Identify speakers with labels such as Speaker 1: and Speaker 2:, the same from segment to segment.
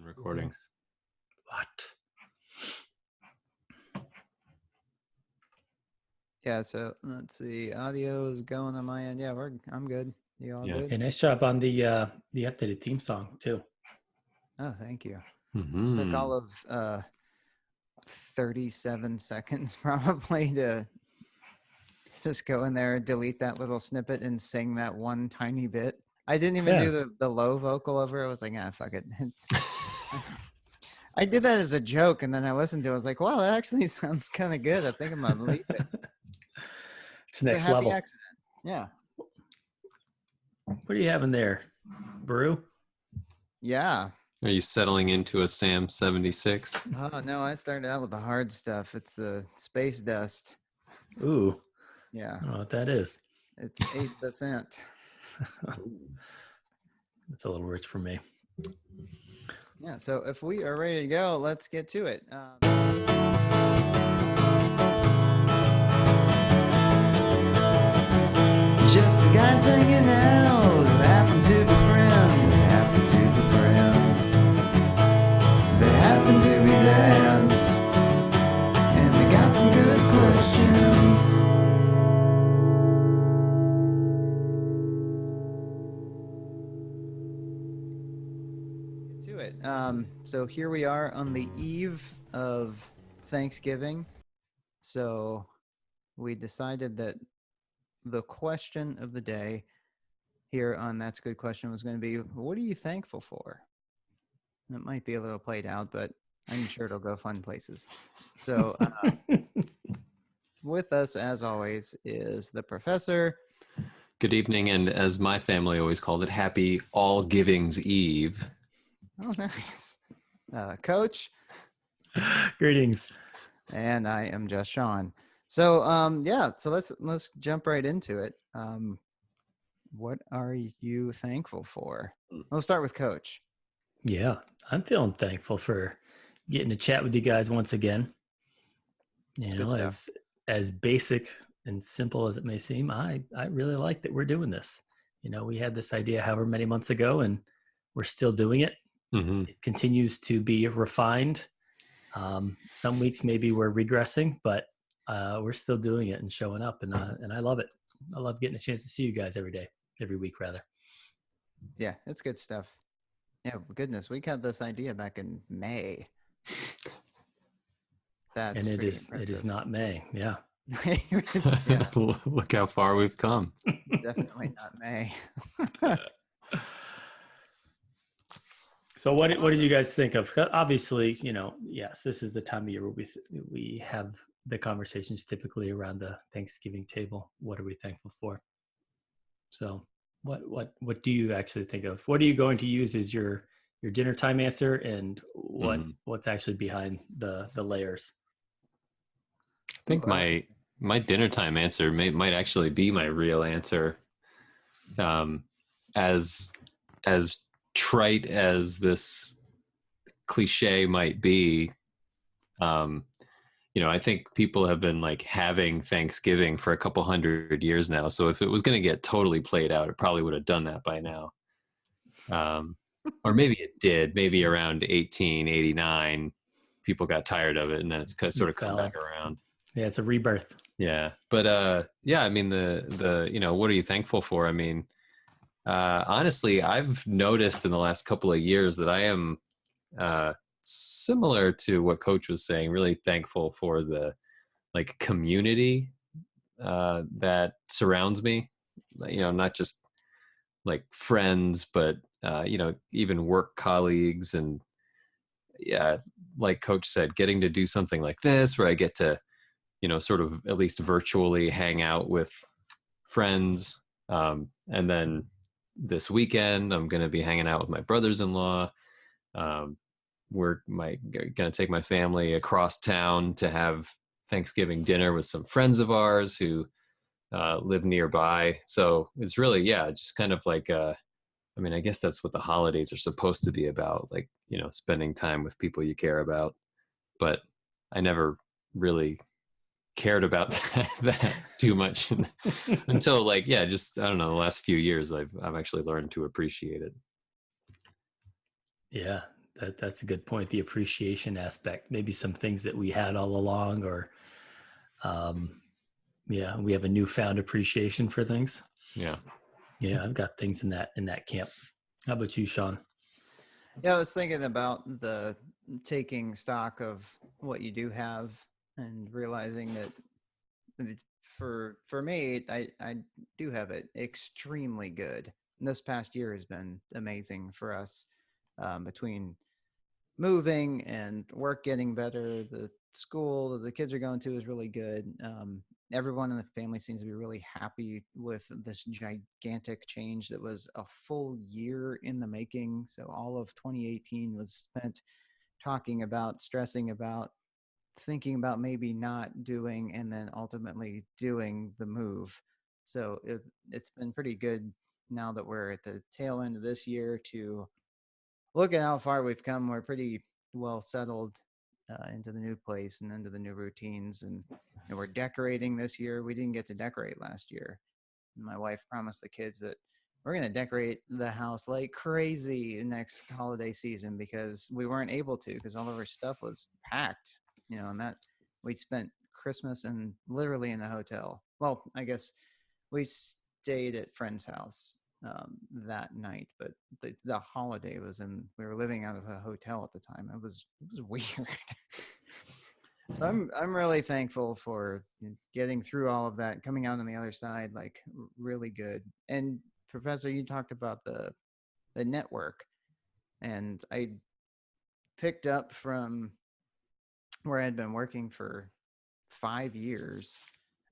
Speaker 1: And recordings.
Speaker 2: What?
Speaker 3: Yeah, so let's see. Audio is going on my end. Yeah, I'm good. You all good?
Speaker 2: Hey, nice job on the updated theme song too.
Speaker 3: Oh, thank you.
Speaker 1: Mm-hmm.
Speaker 3: Took all of 37 seconds probably to just go in there, delete that little snippet, and sing that one tiny bit. I didn't even do the low vocal over it. I was like, fuck it. I did that as a joke, and then I listened to it. I was like, wow, that actually sounds kind of good. I think I'm gonna leave it.
Speaker 2: It's next level.
Speaker 3: Accident. Yeah.
Speaker 2: What are you having there, Brew?
Speaker 3: Yeah.
Speaker 1: Are you settling into a Sam 76?
Speaker 3: Oh no, I started out with the hard stuff. It's the space dust.
Speaker 2: Ooh.
Speaker 3: Yeah.
Speaker 2: I don't know what that is.
Speaker 3: It's 8%.
Speaker 2: That's a little rich for me.
Speaker 3: Yeah, so if we are ready to go, let's get to it. Just guys hanging out, happen to be friends, They happen to be dads, and they got some good questions. To it. So here we are on the eve of Thanksgiving. So we decided that the question of the day here on That's a Good Question was going to be, what are you thankful for? It might be a little played out, but I'm sure it'll go fun places. So with us, as always, is the professor.
Speaker 1: Good evening, and as my family always called it, happy All Givings Eve.
Speaker 3: Oh, nice. Coach.
Speaker 2: Greetings.
Speaker 3: And I am just Sean. So so let's jump right into it. What are you thankful for? We'll start with Coach.
Speaker 2: Yeah, I'm feeling thankful for getting to chat with you guys once again. You know, as basic and simple as it may seem, I really like that we're doing this. You know, we had this idea however many months ago, and we're still doing it.
Speaker 1: Mm-hmm.
Speaker 2: It continues to be refined. Some weeks maybe we're regressing, but we're still doing it and showing up, and I love it. I love getting a chance to see you guys every week rather.
Speaker 3: Yeah, it's good stuff. Yeah, goodness, we got this idea back in May. That's
Speaker 2: and it
Speaker 3: impressive.
Speaker 2: is not May. Yeah.
Speaker 3: Yeah.
Speaker 1: Look how far we've come.
Speaker 3: Definitely not May.
Speaker 2: So what did you guys think of? Obviously, you know, yes, this is the time of year where we have the conversations typically around the Thanksgiving table. What are we thankful for? So what do you actually think of? What are you going to use as your dinner time answer, and what's actually behind the layers?
Speaker 1: I think my dinner time answer might actually be my real answer. As trite as this cliche might be, you know, I think people have been like having Thanksgiving for a couple hundred years now. So if it was going to get totally played out, it probably would have done that by now. Or maybe it did. Maybe around 1889, people got tired of it, and then it's sort of come back around.
Speaker 2: Yeah, it's a rebirth.
Speaker 1: Yeah, but yeah, I mean the you know, what are you thankful for? I mean, honestly, I've noticed in the last couple of years that I am similar to what Coach was saying, really thankful for the like community that surrounds me. You know, not just like friends, but you know, even work colleagues, and yeah, like Coach said, getting to do something like this where I get to, you know, sort of at least virtually hang out with friends. And then this weekend, I'm going to be hanging out with my brothers-in-law. We're going to take my family across town to have Thanksgiving dinner with some friends of ours who live nearby. So it's really, yeah, just kind of like, I mean, I guess that's what the holidays are supposed to be about, like, you know, spending time with people you care about. But I never really cared about that too much until like, yeah, just, I don't know, the last few years I've actually learned to appreciate it.
Speaker 2: Yeah, That's a good point. The appreciation aspect, maybe some things that we had all along, or yeah, we have a newfound appreciation for things.
Speaker 1: Yeah.
Speaker 2: Yeah, I've got things in that camp. How about you, Sean?
Speaker 3: Yeah, I was thinking about the taking stock of what you do have and realizing that for me, I do have it extremely good. And this past year has been amazing for us, between moving and work getting better. The school that the kids are going to is really good. Everyone in the family seems to be really happy with this gigantic change that was a full year in the making. So all of 2018 was spent talking about, stressing about, thinking about maybe not doing, and then ultimately doing the move. So it's been pretty good now that we're at the tail end of this year to look at how far we've come. We're pretty well settled into the new place and into the new routines. And we're decorating this year. We didn't get to decorate last year. My wife promised the kids that we're going to decorate the house like crazy next holiday season because we weren't able to because all of our stuff was packed, and that we spent Christmas and literally in a hotel. Well, I guess we stayed at friend's house that night, but the holiday was we were living out of a hotel at the time. It was weird. So I'm really thankful for getting through all of that, coming out on the other side, like really good. And Professor, you talked about the network, and I picked up from where I had been working for 5 years,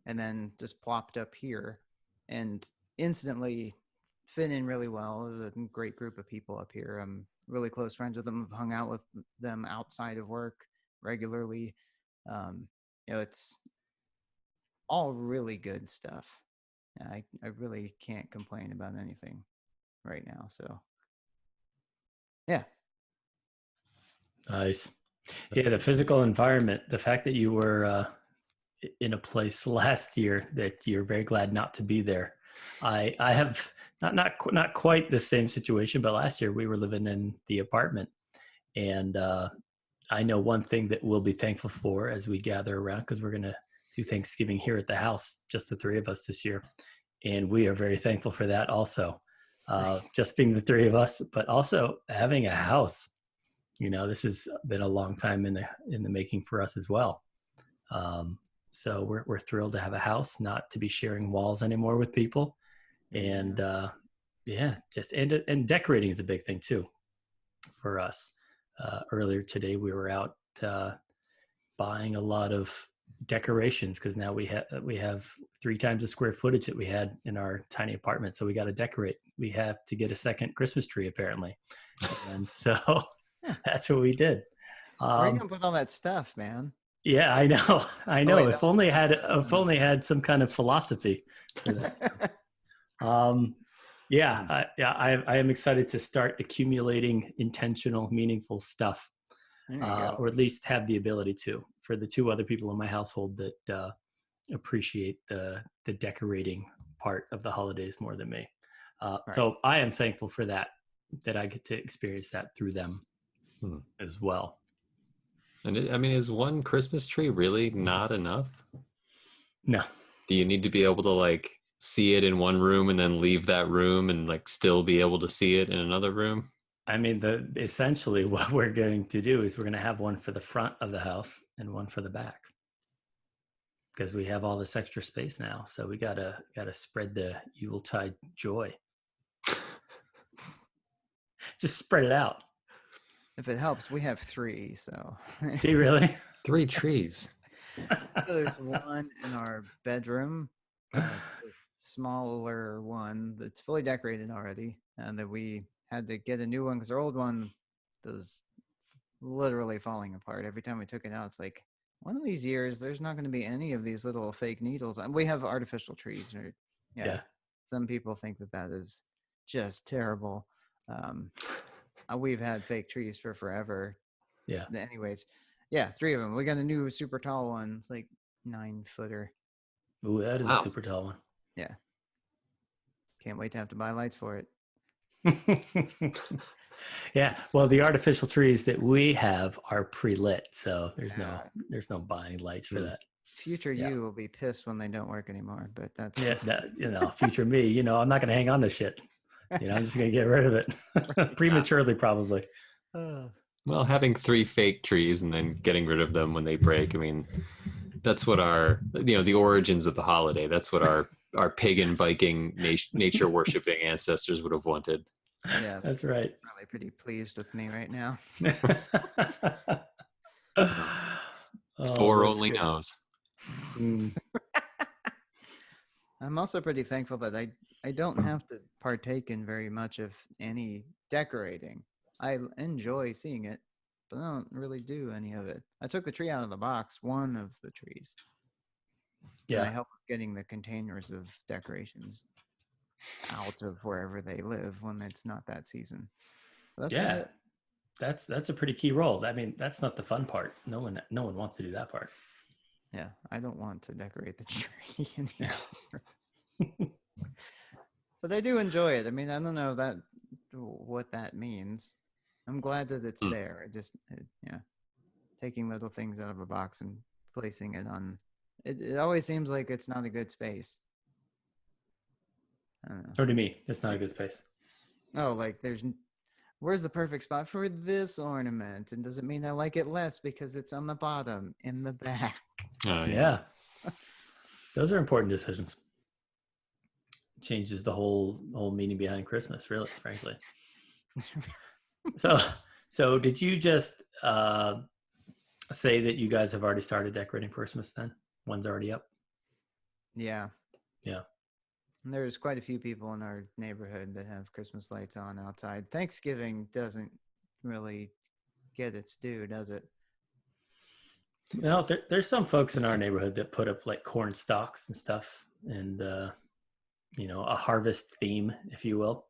Speaker 3: and then just plopped up here, and instantly fit in really well. It was a great group of people up here. I'm really close friends with them. I've hung out with them outside of work regularly. It's all really good stuff. I really can't complain about anything right now. So, yeah.
Speaker 2: Nice.
Speaker 1: That's
Speaker 2: Yeah, the physical environment, the fact that you were in a place last year that you're very glad not to be there. I have not quite the same situation, but last year we were living in the apartment, and I know one thing that we'll be thankful for as we gather around, because we're going to do Thanksgiving here at the house, just the three of us this year, and we are very thankful for that also. Just being the three of us, but also having a house. This has been a long time in the making for us as well. So we're thrilled to have a house, not to be sharing walls anymore with people, and and decorating is a big thing too for us. Earlier today, we were out buying a lot of decorations because now we have 3 times the square footage that we had in our tiny apartment. So we got to decorate. We have to get a second Christmas tree apparently, and so that's what we did.
Speaker 3: Where are you gonna put all that stuff, man?
Speaker 2: Yeah, I know. I know.
Speaker 3: Wait,
Speaker 2: If only had some kind of philosophy for that stuff. I am excited to start accumulating intentional, meaningful stuff,
Speaker 3: There you go.
Speaker 2: or at least have the ability to. For the 2 other people in my household that appreciate the decorating part of the holidays more than me,
Speaker 3: Right.
Speaker 2: So I am thankful for that I get to experience that through them as well.
Speaker 1: And is one Christmas tree really not enough?
Speaker 2: No.
Speaker 1: Do you need to be able to like see it in one room and then leave that room and like still be able to see it in another room?
Speaker 2: I mean, essentially what we're going to do is we're going to have one for the front of the house and one for the back, because we have all this extra space now. So we gotta spread the Yuletide joy. Just spread it out.
Speaker 3: If it helps, we have 3. So.
Speaker 2: Do you really?
Speaker 1: 3 trees.
Speaker 3: So there's one in our bedroom, the smaller one that's fully decorated already, and that we had to get a new one because our old one was literally falling apart. Every time we took it out, it's like, one of these years, there's not going to be any of these little fake needles. And we have artificial trees. Or, yeah. Some people think that is just terrible. We've had fake trees for forever.
Speaker 2: Yeah.
Speaker 3: Anyways, 3 of them. We got a new super tall one. It's like 9-footer.
Speaker 2: Ooh, that is a super tall one.
Speaker 3: Yeah. Can't wait to have to buy lights for it.
Speaker 2: Yeah, well, the artificial trees that we have are pre-lit, so
Speaker 3: Yeah.
Speaker 2: there's no buying lights for
Speaker 1: Mm.
Speaker 2: that.
Speaker 3: Future
Speaker 2: Yeah.
Speaker 3: you will be pissed when they don't work anymore, but that's
Speaker 2: Yeah, future me, I'm not going to hang on to shit. I'm just going to get rid of it prematurely, probably.
Speaker 1: Well, having 3 fake trees and then getting rid of them when they break. I mean, that's what the origins of the holiday. That's what our pagan Viking nature worshiping ancestors would have wanted.
Speaker 3: Yeah,
Speaker 2: That's right.
Speaker 3: probably pretty pleased with me right now.
Speaker 1: Thor
Speaker 2: that's
Speaker 1: only
Speaker 2: good.
Speaker 1: knows.
Speaker 2: Mm.
Speaker 3: I'm also pretty thankful that I don't have to partake in very much of any decorating. I enjoy seeing it, but I don't really do any of it. I took the tree out of the box, one of the trees, and I
Speaker 2: Yeah,
Speaker 3: help getting the containers of decorations out of wherever they live when it's not that season. But that's about
Speaker 2: yeah.
Speaker 3: it.
Speaker 2: That's a pretty key role. I mean, that's not the fun part. No one wants to do that part.
Speaker 3: Yeah, I don't want to decorate the tree
Speaker 2: Yeah.
Speaker 3: anymore. But I do enjoy it. I mean, I don't know what that means. I'm glad that it's
Speaker 1: Hmm.
Speaker 3: there. Yeah, taking little things out of a box and placing it on. It always seems like it's not a good space. I don't know.
Speaker 2: Or to me, it's not a good space.
Speaker 3: Oh, like where's the perfect spot for this ornament? And does it mean I like it less because it's on the bottom in the back?
Speaker 1: Oh,
Speaker 2: Yeah. Those are important decisions. Changes the whole meaning behind Christmas, really, frankly. So did you just say that you guys have already started decorating for Christmas then? One's already up?
Speaker 3: Yeah.
Speaker 2: Yeah.
Speaker 3: And there's quite a few people in our neighborhood that have Christmas lights on outside. Thanksgiving doesn't really get its due, does it?
Speaker 2: There's some folks in our neighborhood that put up like corn stalks and stuff and a harvest theme, if you will.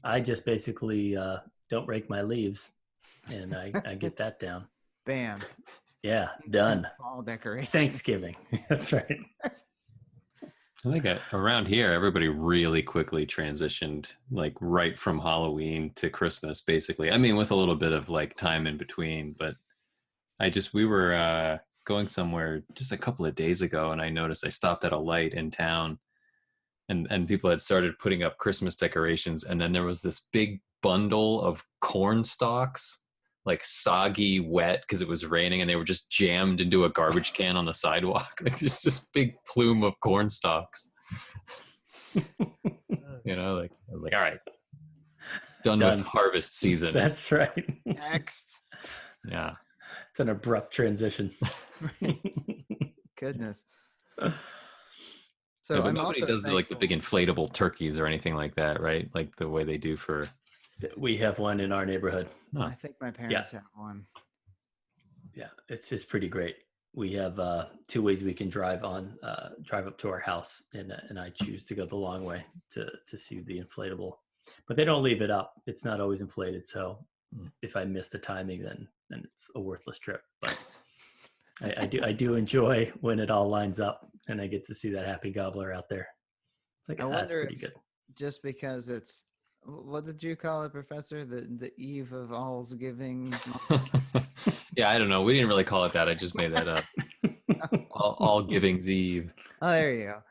Speaker 2: I just basically don't rake my leaves and I get that down.
Speaker 3: Bam.
Speaker 2: Yeah, done.
Speaker 3: Fall decoration.
Speaker 2: Thanksgiving. That's right.
Speaker 1: I think around here, everybody really quickly transitioned, like right from Halloween to Christmas, basically. I mean, with a little bit of like time in between. But we were going somewhere just a couple of days ago, and I noticed I stopped at a light in town, and people had started putting up Christmas decorations, and then there was this big bundle of corn stalks, like soggy, wet because it was raining, and they were just jammed into a garbage can on the sidewalk. Like just this big plume of corn stalks. Like I was like, all right, done with harvest season.
Speaker 2: That's right.
Speaker 3: Next.
Speaker 1: Yeah.
Speaker 2: It's an abrupt transition.
Speaker 3: Goodness.
Speaker 1: Yeah,
Speaker 3: So
Speaker 1: but
Speaker 3: I'm
Speaker 1: nobody
Speaker 3: also
Speaker 1: does the big inflatable turkeys or anything like that, right? Like the way they do for.
Speaker 2: We have one in our neighborhood.
Speaker 3: I think my parents have one.
Speaker 2: Yeah, it's pretty great. We have 2 ways we can drive up to our house, and I choose to go the long way to see the inflatable. But they don't leave it up. It's not always inflated, so if I miss the timing, then it's a worthless trip. But I do enjoy when it all lines up and I get to see that happy gobbler out there. It's like, that's pretty good.
Speaker 3: Just because it's, what did you call it, Professor? The Eve of All's Giving?
Speaker 1: Yeah, I don't know. We didn't really call it that. I just made that up. all Giving's Eve.
Speaker 3: Oh, there you go.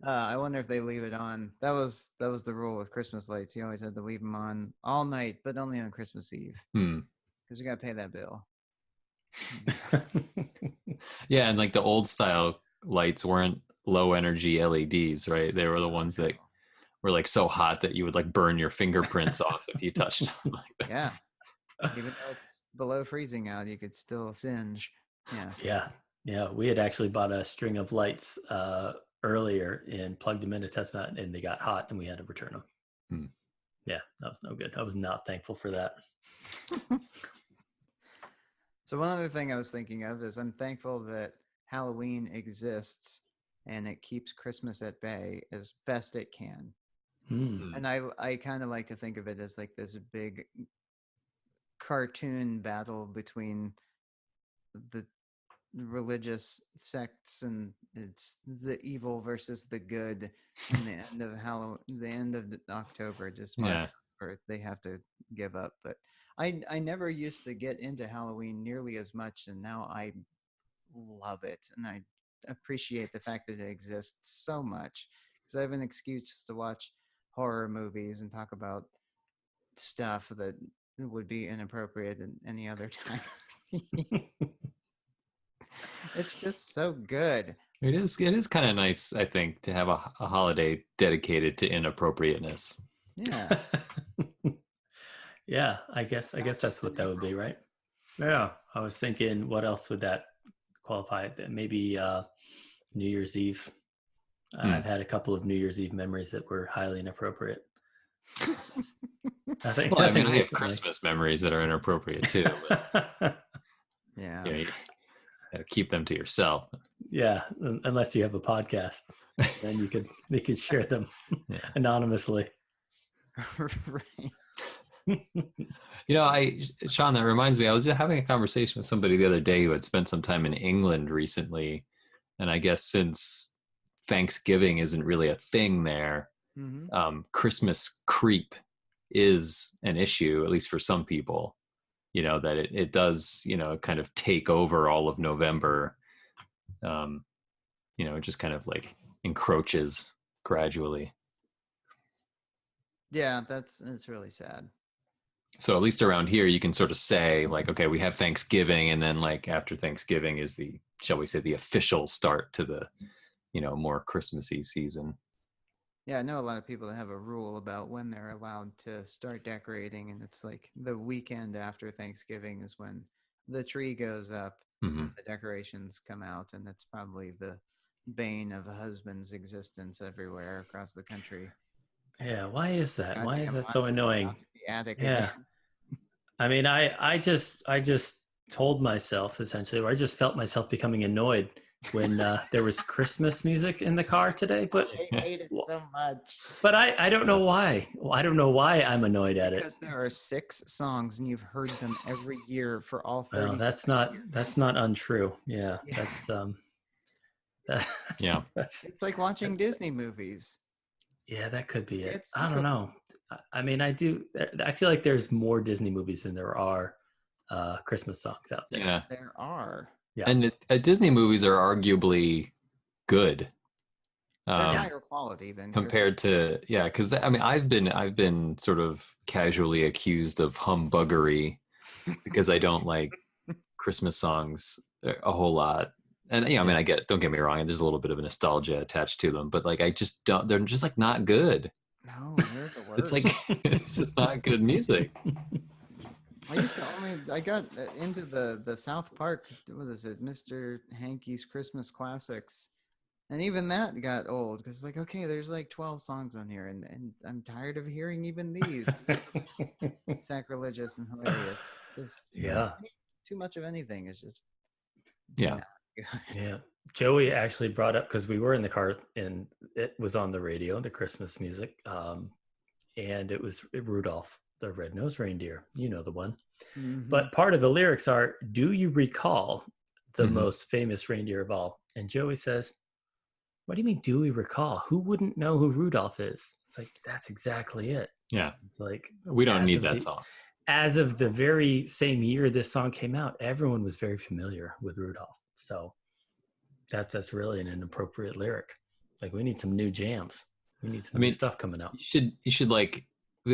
Speaker 3: I wonder if they leave it on. That was the rule with Christmas lights. You always had to leave them on all night, but only on Christmas Eve. Because you got to pay that bill.
Speaker 1: Yeah, and like the old style lights weren't low energy LEDs, right? They were the ones that were like so hot that you would like burn your fingerprints off if you touched them like that.
Speaker 3: Yeah. Even though it's below freezing out, you could still singe.
Speaker 2: Yeah. We had actually bought a string of lights earlier and plugged them into test net, and they got hot and we had to return them. Yeah, that was no good. I was not thankful for that.
Speaker 3: So one other thing I was thinking of is I'm thankful that Halloween exists and it keeps Christmas at bay as best it can. And I kind of like to think of it as like this big cartoon battle between the religious sects, and it's the evil versus the good. And the end of October just marks or they have to give up. But I never used to get into Halloween nearly as much, and now I love it, and I appreciate the fact that it exists so much because I have an excuse to watch horror movies and talk about stuff that would be inappropriate at any other time. It's just so good.
Speaker 1: It is kind of nice, I think, to have a holiday dedicated to inappropriateness.
Speaker 3: Yeah.
Speaker 2: Yeah, I guess that's what that would be, right? Yeah, I was thinking, what else would that qualify? Maybe New Year's Eve. I've had a couple of New Year's Eve memories that were highly inappropriate.
Speaker 1: Well, I mean, I have Christmas memories that are inappropriate too. But,
Speaker 3: Yeah.
Speaker 1: you gotta keep them to yourself.
Speaker 2: Yeah, unless you have a podcast, then you could share them anonymously.
Speaker 3: Right.
Speaker 1: Sean, that reminds me, I was just having a conversation with somebody the other day who had spent some time in England recently. And I guess since Thanksgiving isn't really a thing there, Christmas creep is an issue, at least for some people, that it does, kind of take over all of November. It just kind of like encroaches gradually.
Speaker 3: Yeah, it's really sad.
Speaker 1: So at least around here, you can sort of say like, okay, we have Thanksgiving, and then like after Thanksgiving is shall we say, the official start to the, more Christmassy season.
Speaker 3: Yeah, I know a lot of people that have a rule about when they're allowed to start decorating, and it's like the weekend after Thanksgiving is when the tree goes up and the decorations come out, and that's probably the bane of a husband's existence everywhere across the country.
Speaker 2: Yeah, why is that?
Speaker 3: God
Speaker 2: why
Speaker 3: damn
Speaker 2: is that
Speaker 3: boxes
Speaker 2: so annoying?
Speaker 3: out the attic
Speaker 2: Yeah.
Speaker 3: again.
Speaker 2: I mean, I just told myself essentially, or I just felt myself becoming annoyed when there was Christmas music in the car today. But
Speaker 3: I hate it so much.
Speaker 2: But I don't know why. I don't know why I'm annoyed at it.
Speaker 3: Because there are 6 songs and you've heard them every year for all 30
Speaker 2: Well,
Speaker 3: years.
Speaker 2: that's not untrue. Yeah, that's
Speaker 1: Yeah.
Speaker 3: It's like watching Disney movies.
Speaker 2: Yeah, that could be it.
Speaker 3: It's
Speaker 2: I
Speaker 3: like
Speaker 2: don't know. I mean, I feel like there's more Disney movies than there are Christmas songs out there.
Speaker 1: Yeah.
Speaker 3: There are.
Speaker 2: Yeah.
Speaker 1: And Disney movies are arguably good.
Speaker 3: They're higher quality than
Speaker 1: compared to because I mean I've been sort of casually accused of humbuggery because I don't like Christmas songs a whole lot, and I mean don't get me wrong, there's a little bit of a nostalgia attached to them, but like I just don't, they're just like not good.
Speaker 3: No, they're the worst.
Speaker 1: It's like it's just not good music.
Speaker 3: I got into the South Park, what is it, Mr. Hankey's Christmas Classics. And even that got old because it's like, okay, there's like 12 songs on here, and I'm tired of hearing even these. Sacrilegious and hilarious. Just too much of anything is just
Speaker 1: yeah.
Speaker 2: Yeah. Joey actually brought up, because we were in the car and it was on the radio, the Christmas music, and it was Rudolph the Red-Nosed Reindeer, the one. But part of the lyrics are, "Do you recall the most famous reindeer of all?" And Joey says, "What do you mean, do we recall? Who wouldn't know who Rudolph is?" It's like, that's exactly it.
Speaker 1: Yeah.
Speaker 2: It's like,
Speaker 1: we don't need that song.
Speaker 2: As of the very same year this song came out, everyone was very familiar with Rudolph. So that's really an inappropriate lyric. Like, we need some new jams. We need some new stuff coming out.
Speaker 1: You should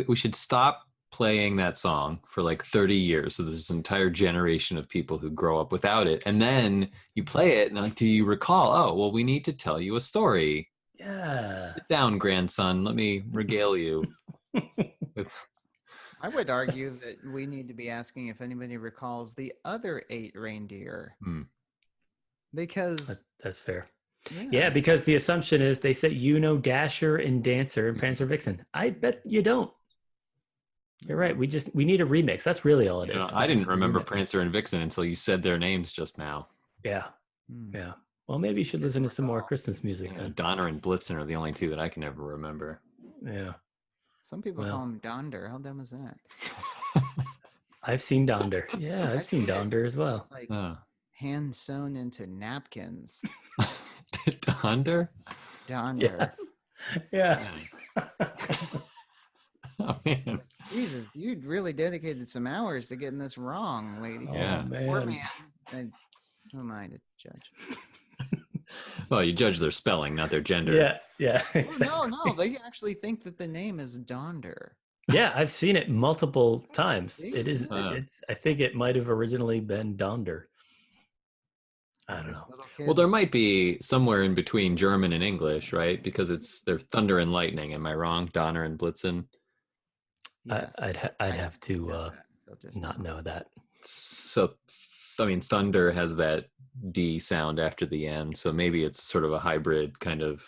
Speaker 1: we should stop playing that song for like 30 years. So there's this entire generation of people who grow up without it. And then you play it and like, do you recall? Oh, well, we need to tell you a story.
Speaker 2: Yeah.
Speaker 1: Sit down, grandson. Let me regale you.
Speaker 3: I would argue that we need to be asking if anybody recalls the other 8 reindeer. Because
Speaker 2: that's fair. Yeah, because the assumption is they say, Dasher and Dancer and Prancer Vixen. I bet you don't. You're right. We need a remix. That's really all it is.
Speaker 1: I didn't remember Prancer and Vixen until you said their names just now.
Speaker 2: Yeah. Yeah. Well, maybe you should listen to some more Christmas music.
Speaker 1: Yeah, Donner and Blitzen are the only 2 that I can ever remember.
Speaker 2: Yeah.
Speaker 3: Some people call him Donder. How dumb is that?
Speaker 2: I've seen Donder. Yeah, I've seen Donder as well.
Speaker 3: Like hand sewn into napkins.
Speaker 1: Donder?
Speaker 3: Donder.
Speaker 2: Yes. Yeah.
Speaker 1: Oh, man.
Speaker 3: Jesus, you really dedicated some hours to getting this wrong, lady.
Speaker 1: Yeah.
Speaker 2: Oh,
Speaker 3: Poor
Speaker 2: man.
Speaker 3: man. And who am I to judge?
Speaker 1: Well, you judge their spelling, not their gender.
Speaker 2: Yeah,
Speaker 3: Oh,
Speaker 2: exactly.
Speaker 3: no, they actually think that the name is Donder.
Speaker 2: Yeah, I've seen it multiple times.
Speaker 3: See?
Speaker 2: It is.
Speaker 1: Wow.
Speaker 2: It's. I think it might have originally been Donder. I don't
Speaker 3: These
Speaker 2: know.
Speaker 3: little
Speaker 1: Well, there
Speaker 3: kids.
Speaker 1: might be somewhere in between German and English, right? Because they're thunder and lightning. Am I wrong? Donner and Blitzen.
Speaker 3: Yes.
Speaker 2: I'd
Speaker 3: I
Speaker 2: have to
Speaker 3: know that until just
Speaker 2: not
Speaker 3: now.
Speaker 2: know that.
Speaker 1: So, I mean, thunder has that D sound after the N. So maybe it's sort of a hybrid kind of,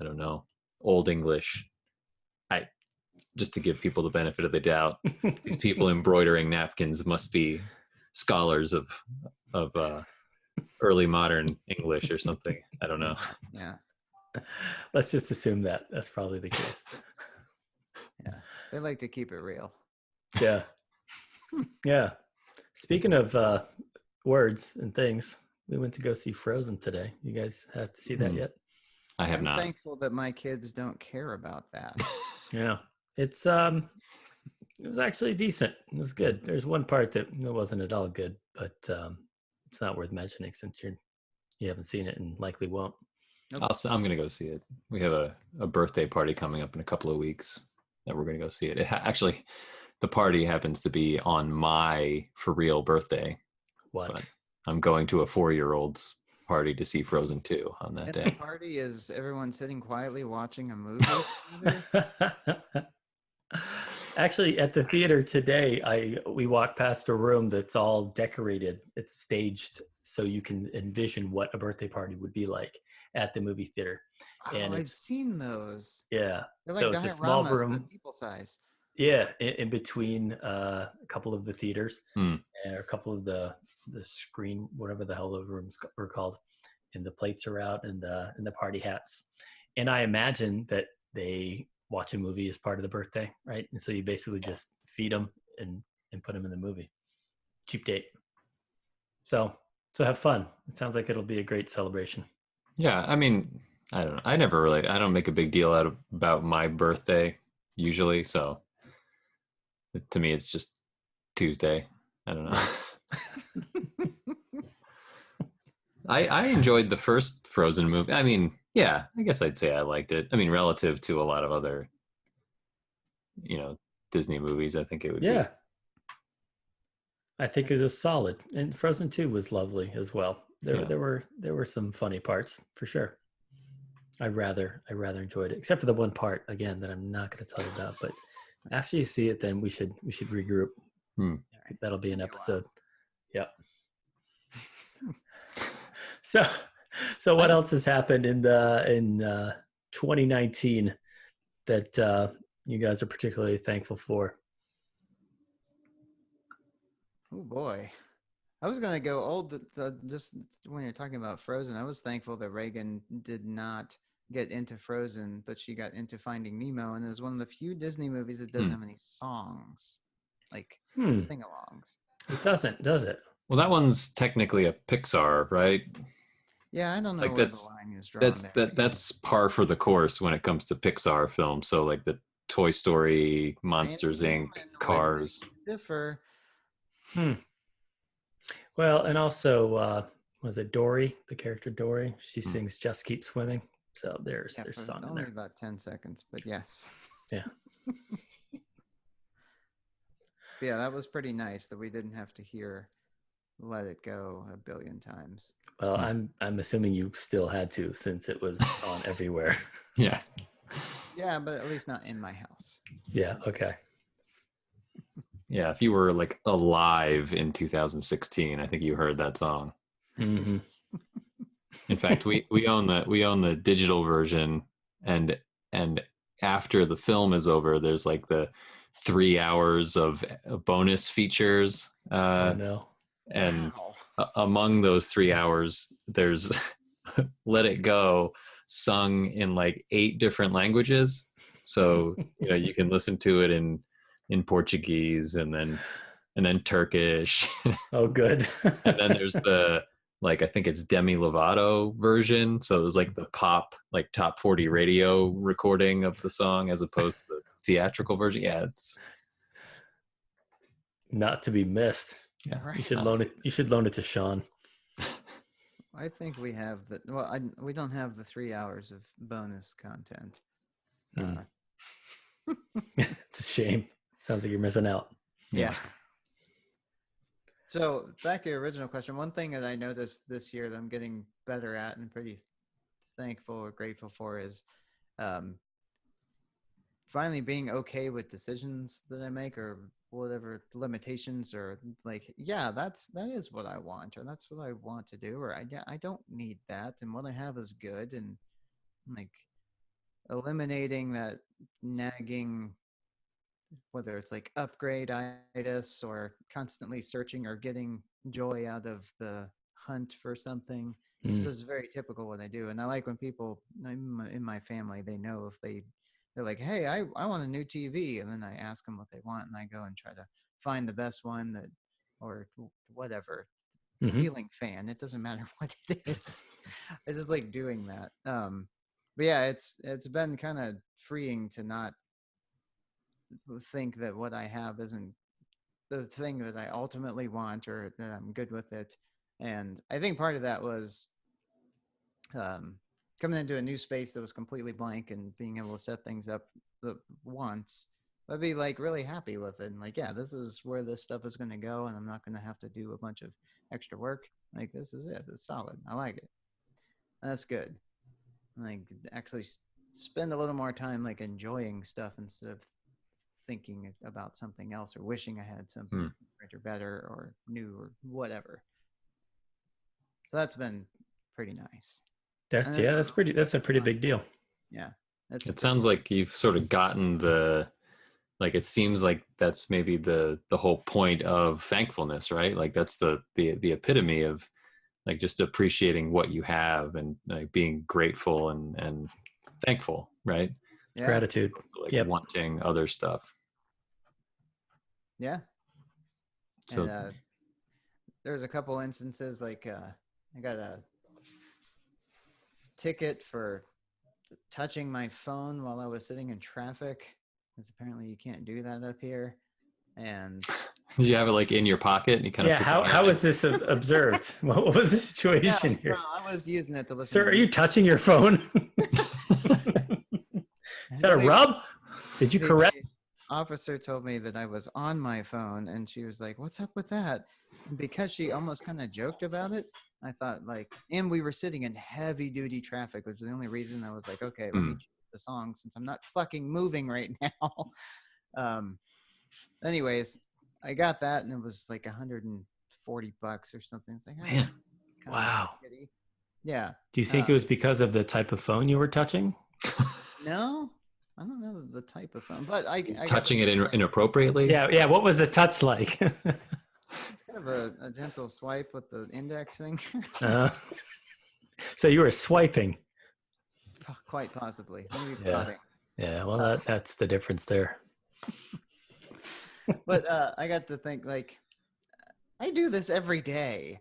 Speaker 1: I don't know, Old English. Just to give people the benefit of the doubt, these people embroidering napkins must be scholars of early modern English or something. I don't know.
Speaker 3: Yeah.
Speaker 2: Let's just assume that that's probably the case.
Speaker 3: Yeah. They like to keep it real.
Speaker 2: Yeah. Yeah. Speaking of words and things, we went to go see Frozen today. You guys have to see that
Speaker 1: Hmm.
Speaker 2: yet?
Speaker 1: I have
Speaker 3: I'm
Speaker 1: not.
Speaker 3: thankful that my kids don't care about that.
Speaker 2: Yeah. It was actually decent. It was good. There's one part that wasn't at all good, but it's not worth mentioning since you haven't seen it and likely won't.
Speaker 1: I'm going to go see it. We have a birthday party coming up in a couple of weeks that we're going to go see it. Actually, the party happens to be on my for real birthday.
Speaker 2: What?
Speaker 1: But I'm going to a 4-year-old's party to see Frozen 2 on that
Speaker 3: And the
Speaker 1: day.
Speaker 3: party is everyone sitting quietly watching a movie together?
Speaker 2: Actually, at the theater today, we walked past a room that's all decorated. It's staged so you can envision what a birthday party would be like at the movie theater. And
Speaker 3: I've seen those.
Speaker 2: yeah,
Speaker 3: They're
Speaker 2: so
Speaker 3: like
Speaker 2: it's a small
Speaker 3: dioramas,
Speaker 2: room.
Speaker 3: but people size.
Speaker 2: Yeah, in between a couple of the theaters
Speaker 1: Hmm.
Speaker 2: and a couple of the screen, whatever the hell the rooms were called, and the plates are out and the party hats. And I imagine that they watch a movie as part of the birthday, right? And so you basically just feed them and put them in the movie. Cheap date. So have fun. It sounds like it'll be a great celebration.
Speaker 1: Yeah, I mean, I don't know. I don't make a big deal about my birthday usually. So to me, it's just Tuesday. I don't know. I enjoyed the first Frozen movie. I mean, yeah, I guess I'd say I liked it. I mean, relative to a lot of other, Disney movies, I think it would be.
Speaker 2: Yeah. I think it was solid. And Frozen 2 was lovely as well. There were some funny parts for sure. I rather enjoyed it, except for the one part again that I'm not going to tell you about. But after you see it, then we should regroup. That'll be an episode. Yep. So what else has happened in 2019 that you guys are particularly thankful for?
Speaker 3: Oh boy. I was going to go old. Just when you're talking about Frozen, I was thankful that Reagan did not get into Frozen, but she got into Finding Nemo, and it was one of the few Disney movies that doesn't have any songs, like sing-alongs.
Speaker 2: It doesn't, does it?
Speaker 1: Well, that one's technically a Pixar, right?
Speaker 3: Yeah, I don't know
Speaker 1: Like
Speaker 3: where the line is drawn there.
Speaker 1: That's par for the course when it comes to Pixar films. So like the Toy Story, Monsters Inc., Cars.
Speaker 3: Differ.
Speaker 2: Well, and also, was it Dory, the character Dory? She sings "Just Keep Swimming." So there's song in
Speaker 3: only
Speaker 2: there.
Speaker 3: about 10 seconds, but yes.
Speaker 2: Yeah.
Speaker 3: Yeah, that was pretty nice that we didn't have to hear "Let It Go" a billion times.
Speaker 2: Well, I'm assuming you still had to since it was on everywhere.
Speaker 1: Yeah.
Speaker 3: Yeah, but at least not in my house.
Speaker 2: Yeah. Okay.
Speaker 1: Yeah, if you were like alive in 2016, I think you heard that song.
Speaker 2: Mm-hmm.
Speaker 1: In fact, we own the digital version, and after the film is over, there's like the 3 hours of bonus features.
Speaker 2: Oh no!
Speaker 1: And among those 3 hours, there's "Let It Go" sung in like 8 different languages. So you can listen to it in Portuguese and then Turkish.
Speaker 2: Oh, good.
Speaker 1: And then there's the I think it's Demi Lovato version. So it was like the pop, like top 40 radio recording of the song as opposed to the theatrical version. Yeah, it's
Speaker 2: Not to be missed.
Speaker 1: yeah.
Speaker 3: Right.
Speaker 2: You should loan it. You should loan it to Sean.
Speaker 3: I think we have the we don't have the 3 hours of bonus content.
Speaker 2: Hmm. It's a shame. Sounds like you're missing out.
Speaker 3: Yeah. So back to your original question, one thing that I noticed this year that I'm getting better at and pretty thankful or grateful for is finally being okay with decisions that I make or whatever limitations or like, yeah, that is what I want or that's what I want to do or I don't need that and what I have is good and like eliminating that nagging, whether it's like upgrade-itis or constantly searching or getting joy out of the hunt for something. This is very typical what I do. And I like when people in my family, they know if they're like, hey, I want a new TV. And then I ask them what they want and I go and try to find the best one that, or whatever, ceiling fan. It doesn't matter what it is. I just like doing that. But yeah, it's been kind of freeing to not think that what I have isn't the thing that I ultimately want or that I'm good with it. And I think part of that was coming into a new space that was completely blank and being able to set things up once. I'd be like really happy with it. And like, yeah, this is where this stuff is going to go. And I'm not going to have to do a bunch of extra work. Like, this is it. It's solid. I like it. And that's good. Like, actually spend a little more time like enjoying stuff instead of thinking about something else or wishing I had something or better or new or whatever. So that's been pretty nice.
Speaker 2: That's a pretty big deal.
Speaker 3: Yeah.
Speaker 1: It sounds like you've sort of gotten like it seems like that's maybe the whole point of thankfulness, right? Like that's the epitome of like just appreciating what you have and like being grateful and thankful, right?
Speaker 3: Yeah.
Speaker 2: Gratitude.
Speaker 1: Like wanting other stuff.
Speaker 3: Yeah.
Speaker 1: So
Speaker 3: and, there's a couple instances like I got a ticket for touching my phone while I was sitting in traffic, because apparently you can't do that up here. And
Speaker 1: did you have it like in your pocket and you kind of
Speaker 2: how is this observed? What was the situation here?
Speaker 3: So I was using it to listen.
Speaker 2: Sir, are you touching your phone? Is that a rub? Did you correct?
Speaker 3: The officer told me that I was on my phone and she was like, what's up with that? And because she almost kind of joked about it, I thought like, and we were sitting in heavy duty traffic, which is the only reason I was like, okay, let me choose the song since I'm not fucking moving right now. Anyways, I got that and it was like $140 or something. It's like,
Speaker 1: man,
Speaker 2: wow.
Speaker 3: Yeah.
Speaker 2: Do you think it was because of the type of phone you were touching?
Speaker 3: No, I don't know the type of phone, but I
Speaker 1: touching it inappropriately.
Speaker 2: Yeah. What was the touch like?
Speaker 3: It's kind of a gentle swipe with the index finger.
Speaker 2: So you were swiping.
Speaker 3: Quite possibly.
Speaker 2: Yeah. Well, that's the difference there.
Speaker 3: But I got to think like I do this every day,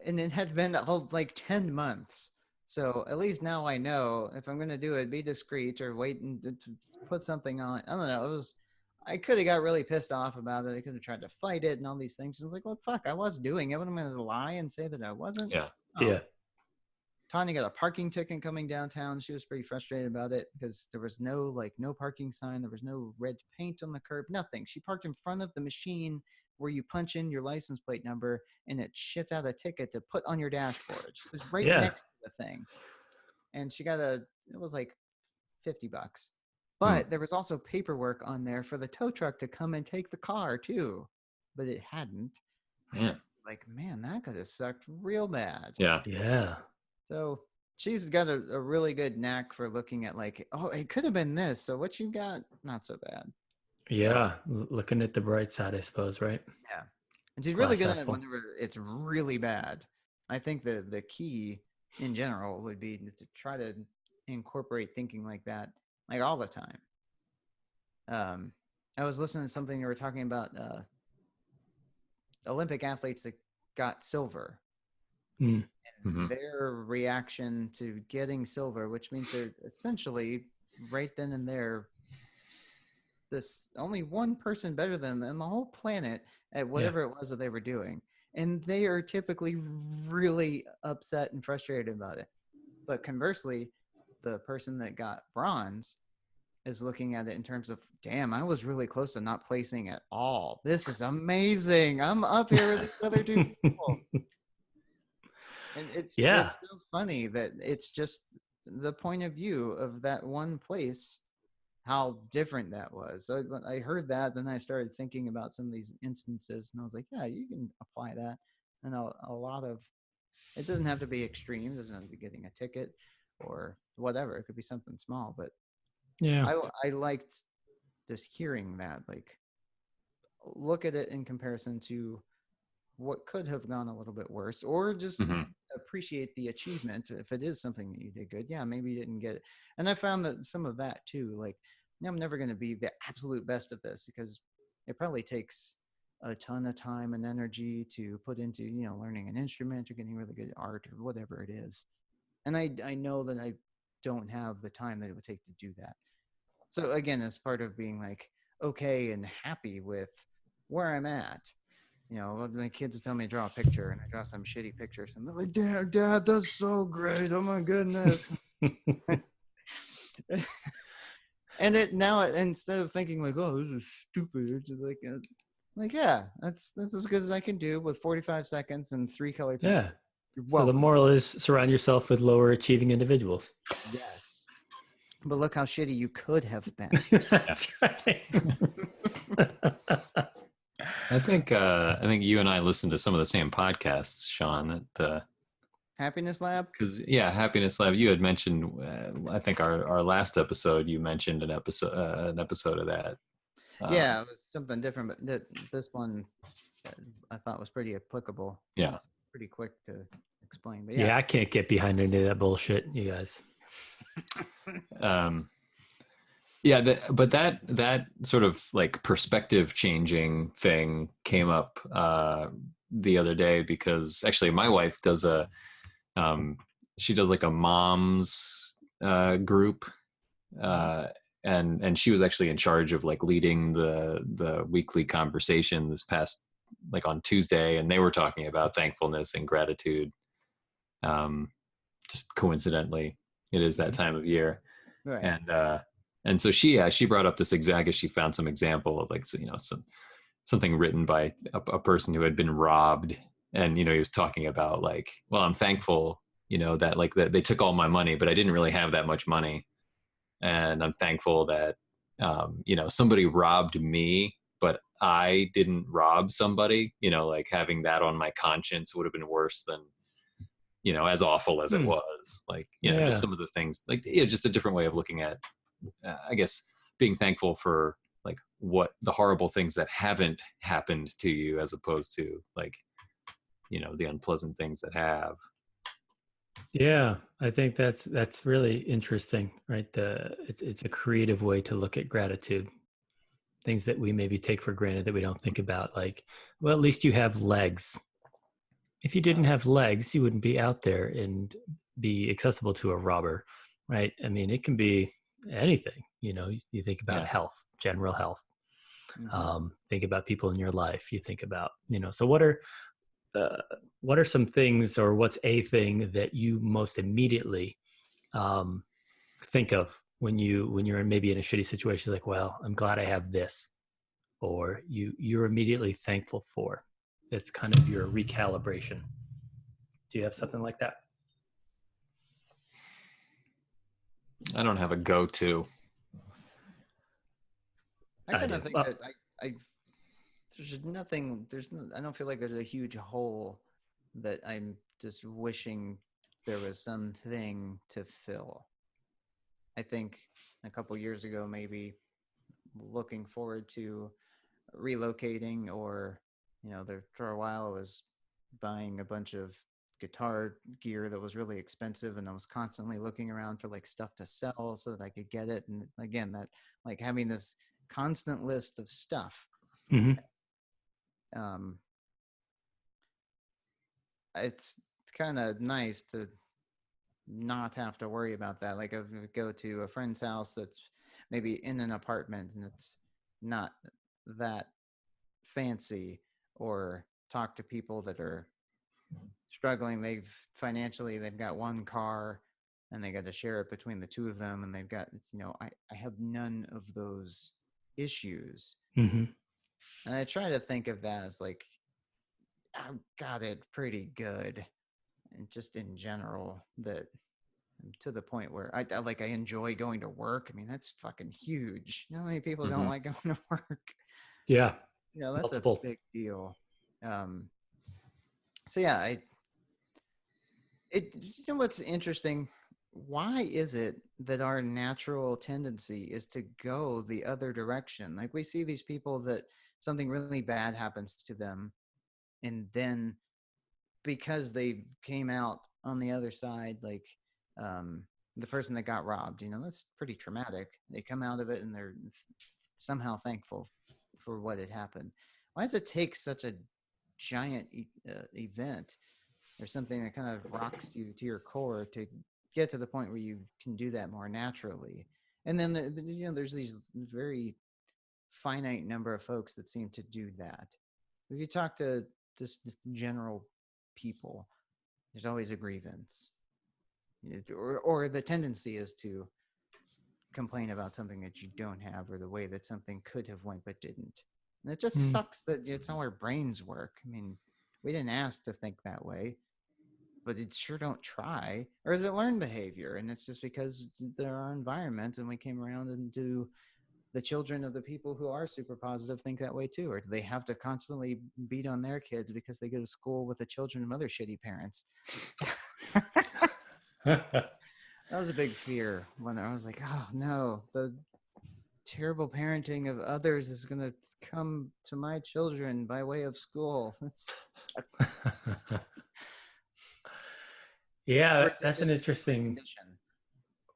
Speaker 3: and it had been like 10 months. So at least now I know if I'm going to do it, be discreet or wait and put something on. I don't know. I could have got really pissed off about it. I could have tried to fight it and all these things. I was like, well, fuck, I was doing it. What am I going to lie and say that I wasn't?
Speaker 1: Yeah.
Speaker 2: Yeah.
Speaker 3: Tanya got a parking ticket coming downtown. She was pretty frustrated about it because there was no parking sign. There was no red paint on the curb, nothing. She parked in front of the machine where you punch in your license plate number and it shits out a ticket to put on your dashboard. It was right next to the thing. And she got it was like $50. But there was also paperwork on there for the tow truck to come and take the car too. But it hadn't.
Speaker 1: Man.
Speaker 3: Like, man, that could have sucked real bad.
Speaker 1: Yeah.
Speaker 2: Yeah.
Speaker 3: So she's got a really good knack for looking at like, oh, it could have been this. So what you got, not so bad.
Speaker 2: Yeah. Looking at the bright side, I suppose, right?
Speaker 3: Yeah. And she's really good at it whenever it's really bad. I think the key in general would be to try to incorporate thinking like that, like all the time. I was listening to something you were talking about Olympic athletes that got silver. And their reaction to getting silver, which means they're essentially right then and there this only one person better than them on the whole planet at whatever it was that they were doing. And they are typically really upset and frustrated about it. But conversely, the person that got bronze is looking at it in terms of, damn, I was really close to not placing at all. This is amazing. I'm up here with these other two people. And it's so funny that it's just the point of view of that one place, how different that was. So I heard that, then I started thinking about some of these instances, and I was like, yeah, you can apply that. And a lot of, it doesn't have to be extreme. It doesn't have to be getting a ticket or whatever. It could be something small, but
Speaker 2: Yeah.
Speaker 3: I liked just hearing that, like, look at it in comparison to what could have gone a little bit worse, or just appreciate the achievement. If it is something that you did good, yeah, maybe you didn't get it. And I found that some of that too, like, I'm never going to be the absolute best at this, because it probably takes a ton of time and energy to put into, learning an instrument or getting really good at art or whatever it is. And I know that I don't have the time that it would take to do that. So again, as part of being like okay and happy with where I'm at, my kids tell me to draw a picture, and I draw some shitty pictures, and they're like, Dad, that's so great. Oh my goodness. And now, instead of thinking like, oh, this is stupid, it's like, yeah, that's as good as I can do with 45 seconds and 3 color pencils.
Speaker 2: Yeah. So the moral is surround yourself with lower achieving individuals.
Speaker 3: Yes. But look how shitty you could have been.
Speaker 2: That's right.
Speaker 1: I think you and I listened to some of the same podcasts, Sean. At
Speaker 3: Happiness Lab.
Speaker 1: Because Happiness Lab. You had mentioned. I think our last episode, you mentioned an episode of that.
Speaker 3: Yeah, it was something different, but this one I thought was pretty applicable.
Speaker 1: Yeah,
Speaker 3: it's pretty quick to explain. But
Speaker 2: yeah, I can't get behind any of that bullshit, you guys.
Speaker 1: But that sort of like perspective changing thing came up the other day, because actually my wife does she does like a mom's group, and she was actually in charge of like leading the weekly conversation this past, like on Tuesday, and they were talking about thankfulness and gratitude. Just coincidentally, it is that time of year,
Speaker 3: right.
Speaker 1: And so she brought up this she found some example of like, something written by a person who had been robbed, and he was talking about like, well, I'm thankful that like that they took all my money, but I didn't really have that much money, and I'm thankful that somebody robbed me, but I didn't rob somebody. Like having that on my conscience would have been worse than as awful as it was. Like just some of the things, like just a different way of looking at I guess being thankful for like what the horrible things that haven't happened to you, as opposed to like the unpleasant things that have.
Speaker 2: Yeah, I think that's really interesting, right? It's a creative way to look at gratitude. Things that we maybe take for granted that we don't think about, like, well, at least you have legs. If you didn't have legs, you wouldn't be out there and be accessible to a robber, right? I mean, it can be anything. You think about health, general health. Think about people in your life. You think about, so what are some things, or what's a thing that you most immediately think of when you're maybe in a shitty situation? Like, well, I'm glad I have this, or you're immediately thankful for. It's kind of your recalibration. Do you have something like that?
Speaker 1: I don't have a go-to.
Speaker 3: I kind of think that there's nothing. I don't feel like there's a huge hole that I'm just wishing there was something to fill. I think a couple years ago, maybe looking forward to relocating, or there for a while I was buying a bunch of guitar gear that was really expensive, and I was constantly looking around for like stuff to sell so that I could get it. And again, that like having this constant list of stuff. It's kind of nice to not have to worry about that. Like I would go to a friend's house that's maybe in an apartment, and it's not that fancy, or talk to people that are struggling. They've got one car and they got to share it between the two of them, and they've got, I have none of those issues.
Speaker 2: Mm-hmm.
Speaker 3: And I try to think of that as like, I've got it pretty good, and just in general, that to the point where I enjoy going to work. I mean, that's fucking huge. You know how many people don't
Speaker 1: Mhm.
Speaker 3: like going to work?
Speaker 2: Yeah.
Speaker 3: That's a
Speaker 2: Multiple.
Speaker 3: big deal. So yeah, what's interesting? Why is it that our natural tendency is to go the other direction? Like, we see these people that something really bad happens to them, and then because they came out on the other side, like, the person that got robbed, that's pretty traumatic. They come out of it and they're somehow thankful for what had happened. Why does it take such a giant event or something that kind of rocks you to your core to get to the point where you can do that more naturally? And then there's these very finite number of folks that seem to do that. If you talk to just general people, there's always a grievance, or the tendency is to complain about something that you don't have, or the way that something could have went but didn't. And it just sucks that it's how our brains work. I mean, we didn't ask to think that way, but it sure don't try. Or is it learned behavior? And it's just because there are environments, and we came around and do the children of the people who are super positive think that way too? Or do they have to constantly beat on their kids because they go to school with the children of other shitty parents? That was a big fear when I was like, oh no, the terrible parenting of others is going to come to my children by way of school.
Speaker 2: Yeah,
Speaker 3: Or is it
Speaker 2: that's an
Speaker 3: just
Speaker 2: interesting.
Speaker 3: condition?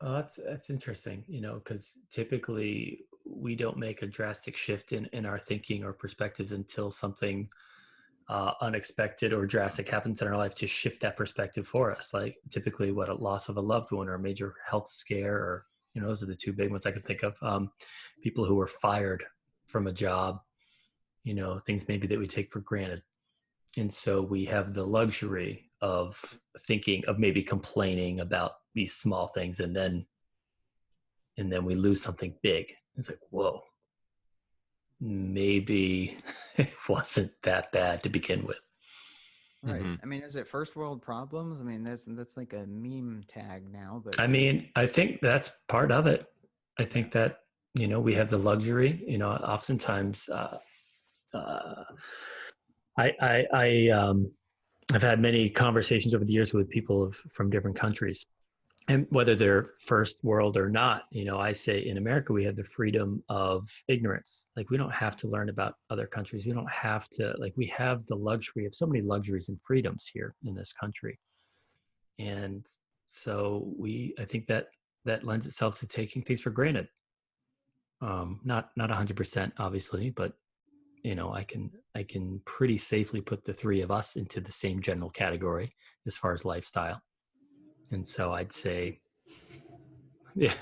Speaker 2: That's interesting, because typically we don't make a drastic shift in our thinking or perspectives until something unexpected or drastic happens in our life to shift that perspective for us. Like typically, what, a loss of a loved one or a major health scare, or those are the two big ones I can think of. People who were fired from a job, things maybe that we take for granted. And so we have the luxury of thinking of maybe complaining about these small things, and then we lose something big. It's like, whoa, maybe it wasn't that bad to begin with.
Speaker 3: Right.
Speaker 1: Mhm.
Speaker 3: I mean, is it first world problems? I mean, that's like a meme tag now, but
Speaker 2: I mean, I think that's part of it. I think that, we have the luxury, oftentimes, uh, I've had many conversations over the years with people from different countries, and whether they're first world or not. I say in America, we have the freedom of ignorance. Like, we don't have to learn about other countries. We don't have to, like, we have the luxury of so many luxuries and freedoms here in this country. And so I think that lends itself to taking things for granted. Not 100%, obviously, but I can pretty safely put the three of us into the same general category as far as lifestyle. And so I'd say, yeah.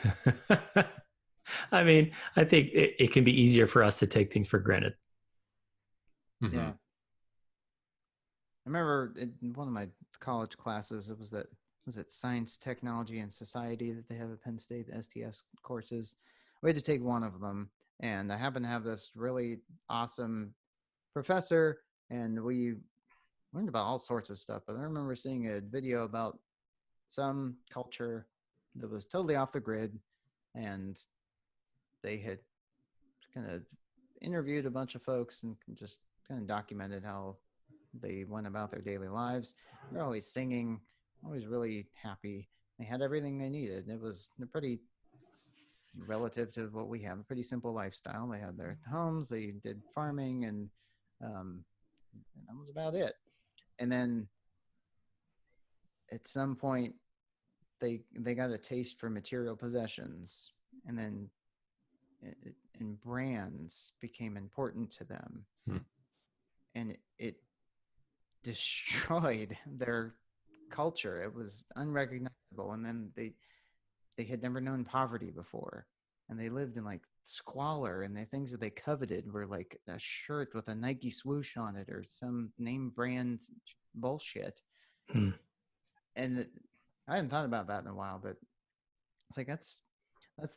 Speaker 2: I mean, I think it can be easier for us to take things for granted.
Speaker 1: Mhm.
Speaker 3: yeah. I remember in one of my college classes, was it Science, Technology, and Society that they have at Penn State, the STS courses. We had to take one of them, and I happened to have this really awesome professor, and we learned about all sorts of stuff. But I remember seeing a video about some culture that was totally off the grid, and they had kind of interviewed a bunch of folks and just kind of documented how they went about their daily lives. They're always singing, always really happy. They had everything they needed. It was pretty relative to what we have, a pretty simple lifestyle. They had their homes, they did farming, and that was about it. And then at some point, they got a taste for material possessions, and then and brands became important to them,
Speaker 1: Hmm.
Speaker 3: and it destroyed their culture. It was unrecognizable, and then they had never known poverty before. and they lived in like squalor, and the things that they coveted were like a shirt with a Nike swoosh on it or some name brand bullshit.
Speaker 2: Hmm.
Speaker 3: And I hadn't thought about that in a while, but it's like that's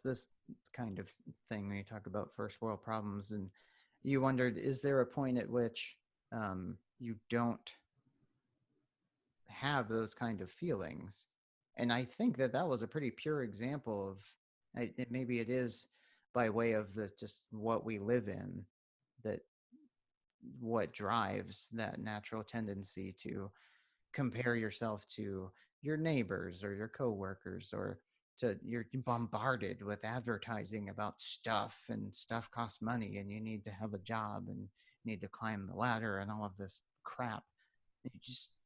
Speaker 3: this kind of thing when you talk about first world problems. And you wondered, is there a point at which you don't have those kind of feelings? And I think that that was a pretty pure example of maybe it is by way of the just what we live in, that what drives that natural tendency to compare yourself to your neighbors or your coworkers, or you're bombarded with advertising about stuff, and stuff costs money, and you need to have a job and need to climb the ladder and all of this crap.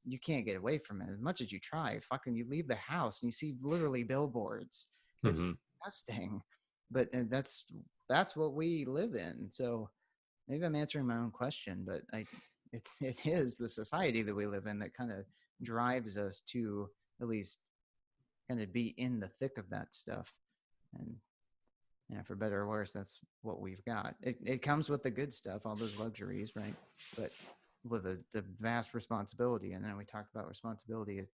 Speaker 3: You can't get away from it as much as you try. Fucking, you leave the house and you see literally billboards. It's disgusting, but that's what we live in. So maybe I'm answering my own question, but it is the society that we live in that kind of drives us to at least kind of be in the thick of that stuff. And yeah, for better or worse, that's what we've got. It comes with the good stuff, all those luxuries, right? But with a vast responsibility. And then we talked about responsibility a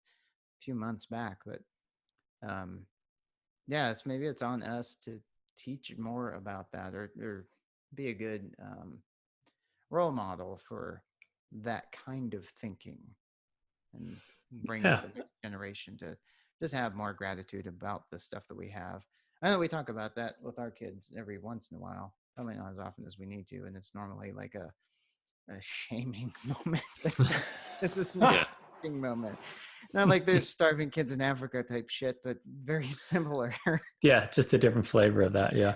Speaker 3: few months back, but yeah, maybe it's on us to teach more about that, or be a good role model for that kind of thinking, and bring up
Speaker 2: Yeah.
Speaker 3: the next generation to just have more gratitude about the stuff that we have. I know we talk about that with our kids every once in a while, probably not as often as we need to, and it's normally like a shaming moment.
Speaker 1: Yeah.
Speaker 3: Shaming moment. Not like there's starving kids in Africa type shit, but very similar.
Speaker 2: Yeah, just a different flavor of that. Yeah.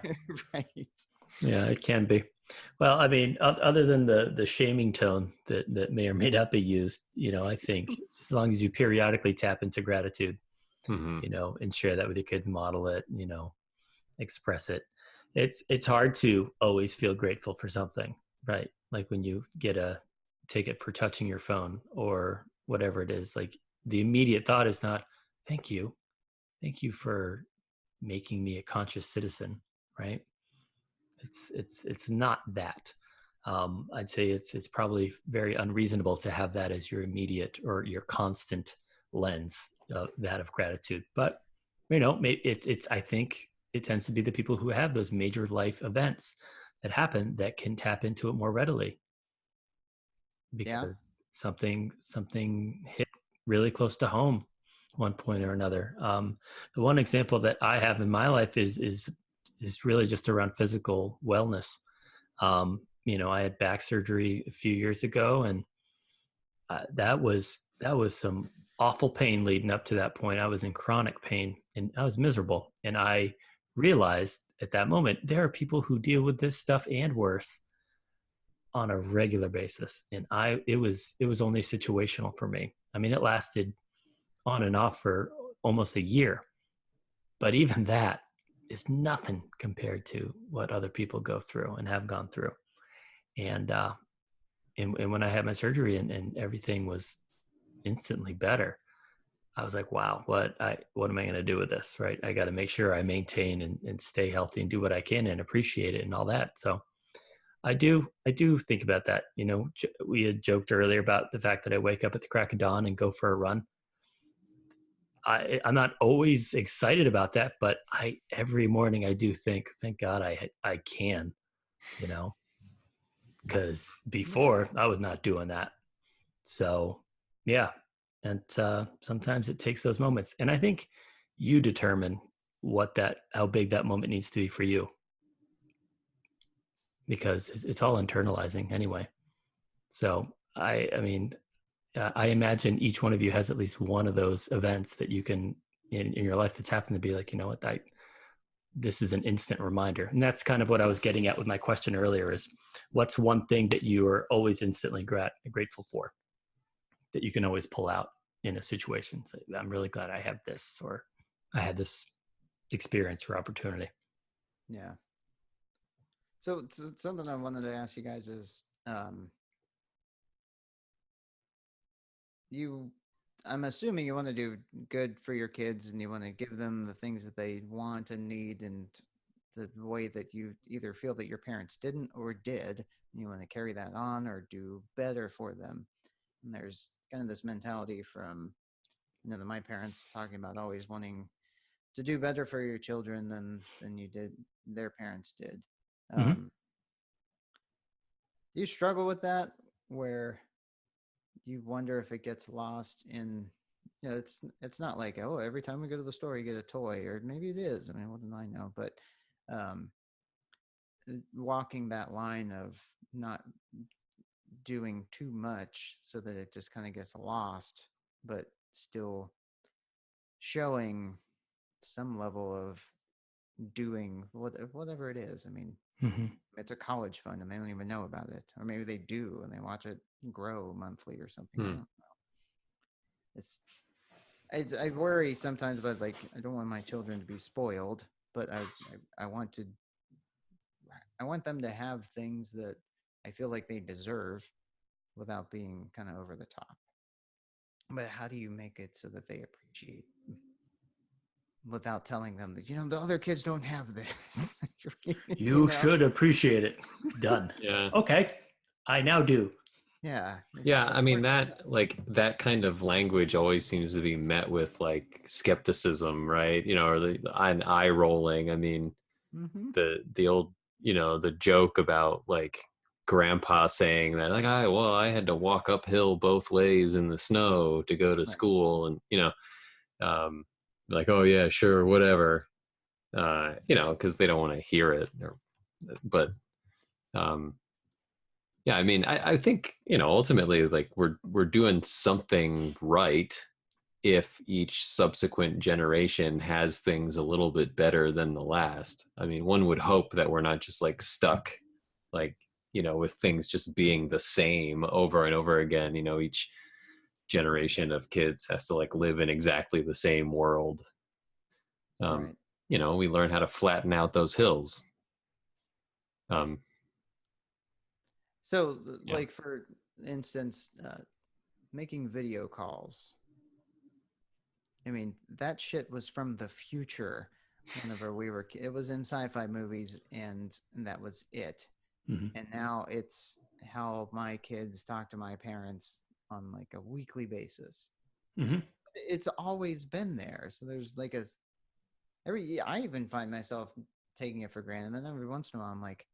Speaker 3: Right.
Speaker 2: Yeah, it can be. Well, I mean, other than the shaming tone that may or may not be used, I think as long as you periodically tap into gratitude,
Speaker 1: Mm-hmm.
Speaker 2: and share that with your kids, model it, express it. It's hard to always feel grateful for something, right? Like when you get a ticket for touching your phone or whatever it is, like the immediate thought is not, thank you for making me a conscious citizen, right? It's not that. I'd say it's probably very unreasonable to have that as your immediate or your constant lens, that of gratitude. But it's I think it tends to be the people who have those major life events that happen that can tap into it more readily,
Speaker 3: Yeah.
Speaker 2: because something hit really close to home one point or another. The one example that I have in my life is really just around physical wellness. I had back surgery a few years ago, and that was some awful pain leading up to that point. I was in chronic pain and I was miserable. And I realized at that moment, there are people who deal with this stuff and worse on a regular basis. And it was only situational for me. I mean, it lasted on and off for almost a year, but even that is nothing compared to what other people go through and have gone through. And when I had my surgery and everything was instantly better, I was like, wow, what am I going to do with this? Right. I got to make sure I maintain and stay healthy and do what I can and appreciate it and all that. So I do think about that. We had joked earlier about the fact that I wake up at the crack of dawn and go for a run. I'm not always excited about that, but every morning I do think, thank God I can, because before I was not doing that. So yeah. And sometimes it takes those moments. And I think you determine how big that moment needs to be for you, because it's all internalizing anyway. So I mean, I imagine each one of you has at least one of those events that you can in your life that's happened to be like, you know what, this is an instant reminder. And that's kind of what I was getting at with my question earlier, is what's one thing that you are always instantly grateful for, that you can always pull out in a situation? Say, I'm really glad I have this, or I had this experience or opportunity.
Speaker 3: Yeah. So something I wanted to ask you guys is, I'm assuming you want to do good for your kids and you want to give them the things that they want and need and the way that you either feel that your parents didn't or did. And you want to carry that on or do better for them. And there's kind of this mentality from, my parents talking about always wanting to do better for your children than their parents did.
Speaker 2: Mhm.
Speaker 3: Do you struggle with that, where you wonder if it gets lost in, it's not like, oh, every time we go to the store you get a toy, or maybe it is. I mean, what do I know? But walking that line of not doing too much so that it just kind of gets lost, but still showing some level of doing whatever it is. I mean,
Speaker 2: Mhm.
Speaker 3: it's a college fund and they don't even know about it, or maybe they do and they watch it grow monthly or something. I don't know. It's I worry sometimes about, like, I don't want my children to be spoiled, but I want them to have things that I feel like they deserve without being kind of over the top. But how do you make it so that they appreciate, without telling them that, the other kids don't have this?
Speaker 2: You should appreciate it. Done.
Speaker 1: Yeah.
Speaker 2: Okay. I now do.
Speaker 3: Yeah.
Speaker 1: Yeah,
Speaker 3: That's
Speaker 1: I mean,
Speaker 3: part-
Speaker 1: that kind of language always seems to be met with like skepticism, right? Or an eye rolling. I mean,
Speaker 3: Mhm.
Speaker 1: the old, the joke about like grandpa saying that, like, I had to walk uphill both ways in the snow to go to
Speaker 3: Right.
Speaker 1: school, and um like, oh yeah, sure, whatever, because they don't want to hear it, but um yeah, I mean, I think, ultimately, like, we're doing something right if each subsequent generation has things a little bit better than the last. I mean, one would hope that we're not just like stuck, like, with things just being the same over and over again. Each generation of kids has to like live in exactly the same world. Um,
Speaker 3: Right.
Speaker 1: we learn how to flatten out those hills. Um,
Speaker 3: So,
Speaker 1: yeah.
Speaker 3: like, for instance, making video calls. I mean, that shit was from the future. Whenever it was in sci-fi movies, and that was it.
Speaker 2: Mhm.
Speaker 3: And now it's how my kids talk to my parents on like a weekly basis.
Speaker 2: Mhm.
Speaker 3: It's always been there. So there's like I even find myself taking it for granted. And then every once in a while, I'm like,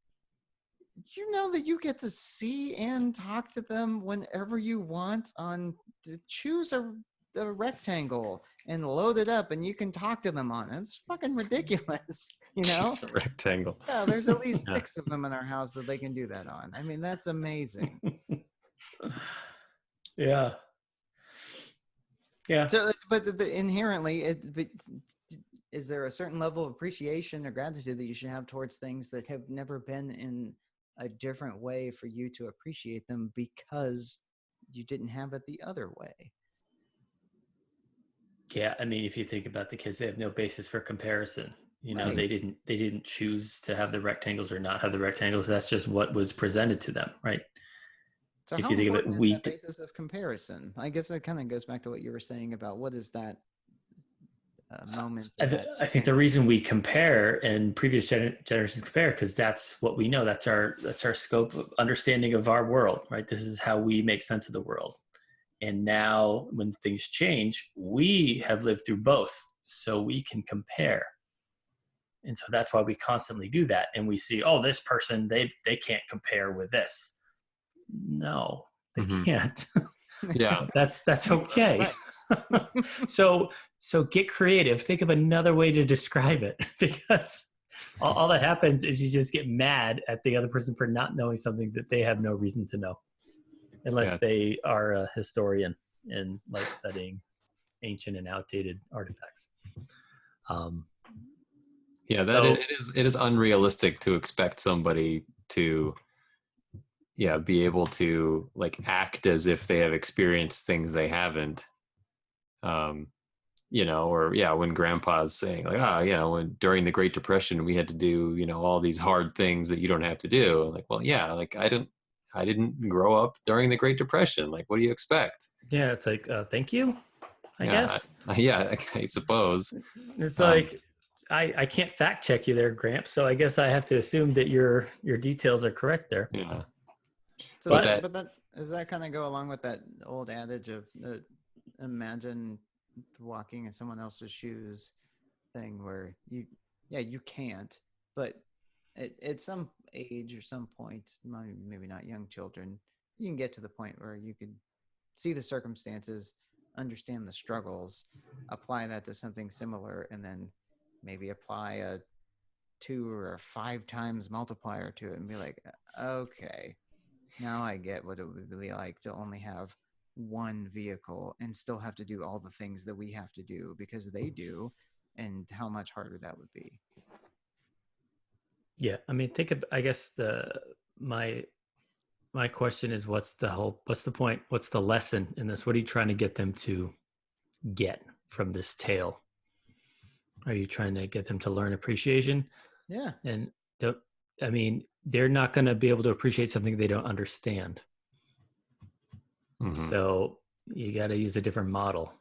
Speaker 3: that you get to see and talk to them whenever you want choose a rectangle and load it up and you can talk to them on it. It's fucking ridiculous.
Speaker 1: Choose a rectangle.
Speaker 3: Yeah, there's at least
Speaker 1: Yeah.
Speaker 3: 6 of them in our house that they can do that on. I mean, that's amazing.
Speaker 2: Yeah. Yeah.
Speaker 3: So, but inherently, is there a certain level of appreciation or gratitude that you should have towards things that have never been in a different way for you to appreciate them because you didn't have it the other way?
Speaker 2: Yeah. I mean, if you think about the kids, they have no basis for comparison.
Speaker 3: Right.
Speaker 2: They didn't choose to have the rectangles or not have the rectangles. That's just what was presented to them, right?
Speaker 3: So
Speaker 2: If
Speaker 3: how
Speaker 2: you think of it,
Speaker 3: important is that basis of comparison? I guess it kind of goes back to what you were saying about what is that moment that
Speaker 2: I think the reason we compare and previous generations compare, because that's what we know. That's our scope of understanding of our world, right? This is how we make sense of the world. And now when things change, we have lived through both, so we can compare. And so that's why we constantly do that. And we see, oh, this person, they can't compare with this. No, they
Speaker 1: Mhm.
Speaker 2: can't.
Speaker 1: Yeah.
Speaker 2: That's okay.
Speaker 3: Right.
Speaker 2: So get creative. Think of another way to describe it, because all that happens is you just get mad at the other person for not knowing something that they have no reason to know, unless
Speaker 1: Yeah.
Speaker 2: they are a historian and like studying ancient and outdated artifacts.
Speaker 1: Yeah,
Speaker 2: So
Speaker 1: it is unrealistic to expect somebody to, be able to like act as if they have experienced things they haven't. Um, or when grandpa's saying like, when during the Great Depression we had to do, all these hard things that you don't have to do. Like, well, yeah, like I didn't grow up during the Great Depression. Like, what do you expect?
Speaker 2: yeah, it's like thank you, I
Speaker 1: Yeah,
Speaker 2: guess.
Speaker 1: yeah, I suppose.
Speaker 2: It's
Speaker 1: Um,
Speaker 2: like I can't fact check you there, Gramps. So I guess I have to assume that your details are correct there.
Speaker 1: Yeah.
Speaker 3: So
Speaker 1: But
Speaker 3: that,
Speaker 1: that,
Speaker 3: but that does that kind of go along with that old adage of imagine walking in someone else's shoes thing, where yeah, you can't, but at some age or some point, maybe not young children, you can get to the point where you could see the circumstances, understand the struggles, apply that to something similar, and then maybe apply a 2 or 5 times multiplier to it and be like, okay, now I get what it would be like to only have one vehicle and still have to do all the things that we have to do because they do, and how much harder that would be.
Speaker 2: Yeah, I mean, I guess my question is, what's the point? What's the lesson in this? What are you trying to get them to get from this tale? Are you trying to get them to learn appreciation?
Speaker 3: Yeah.
Speaker 2: And I mean, they're not going to be able to appreciate something they don't understand.
Speaker 1: Mhm.
Speaker 2: So you got to use a different model.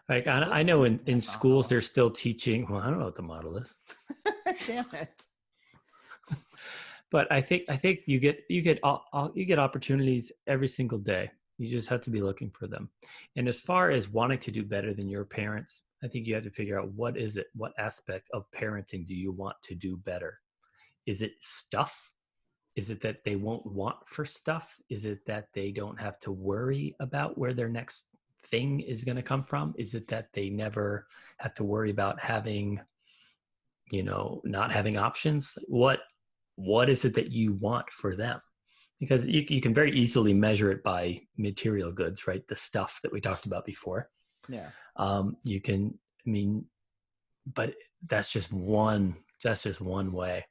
Speaker 2: Like I know in schools they're still teaching. Well, I don't know what the model is.
Speaker 3: Damn it.
Speaker 2: But I think you get opportunities every single day. You just have to be looking for them. And as far as wanting to do better than your parents, I think you have to figure out what aspect of parenting do you want to do better? Is it stuff? Is it that they won't want for stuff? Is it that they don't have to worry about where their next thing is going to come from? Is it that they never have to worry about having, not having options? What is it that you want for them? Because you can very easily measure it by material goods, right? The stuff that we talked about before.
Speaker 3: Yeah.
Speaker 2: You can, I mean, but that's just one way,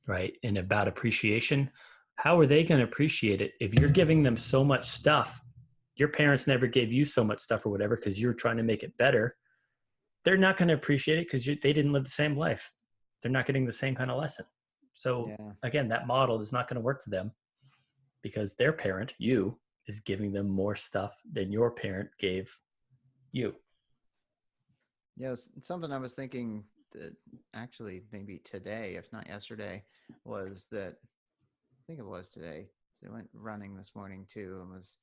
Speaker 2: right? And about appreciation, how are they going to appreciate it if you're giving them so much stuff? Your parents never gave you so much stuff or whatever because you're trying to make it better. They're not going to appreciate it because they didn't live the same life. They're not getting the same kind of lesson. So
Speaker 3: Yeah.
Speaker 2: again, that model is not going to work for them because their parent, you, is giving them more stuff than your parent gave you.
Speaker 3: Yeah, it's something I was thinking that actually maybe today, if not yesterday, was that I think it was today. So I went running this morning too and was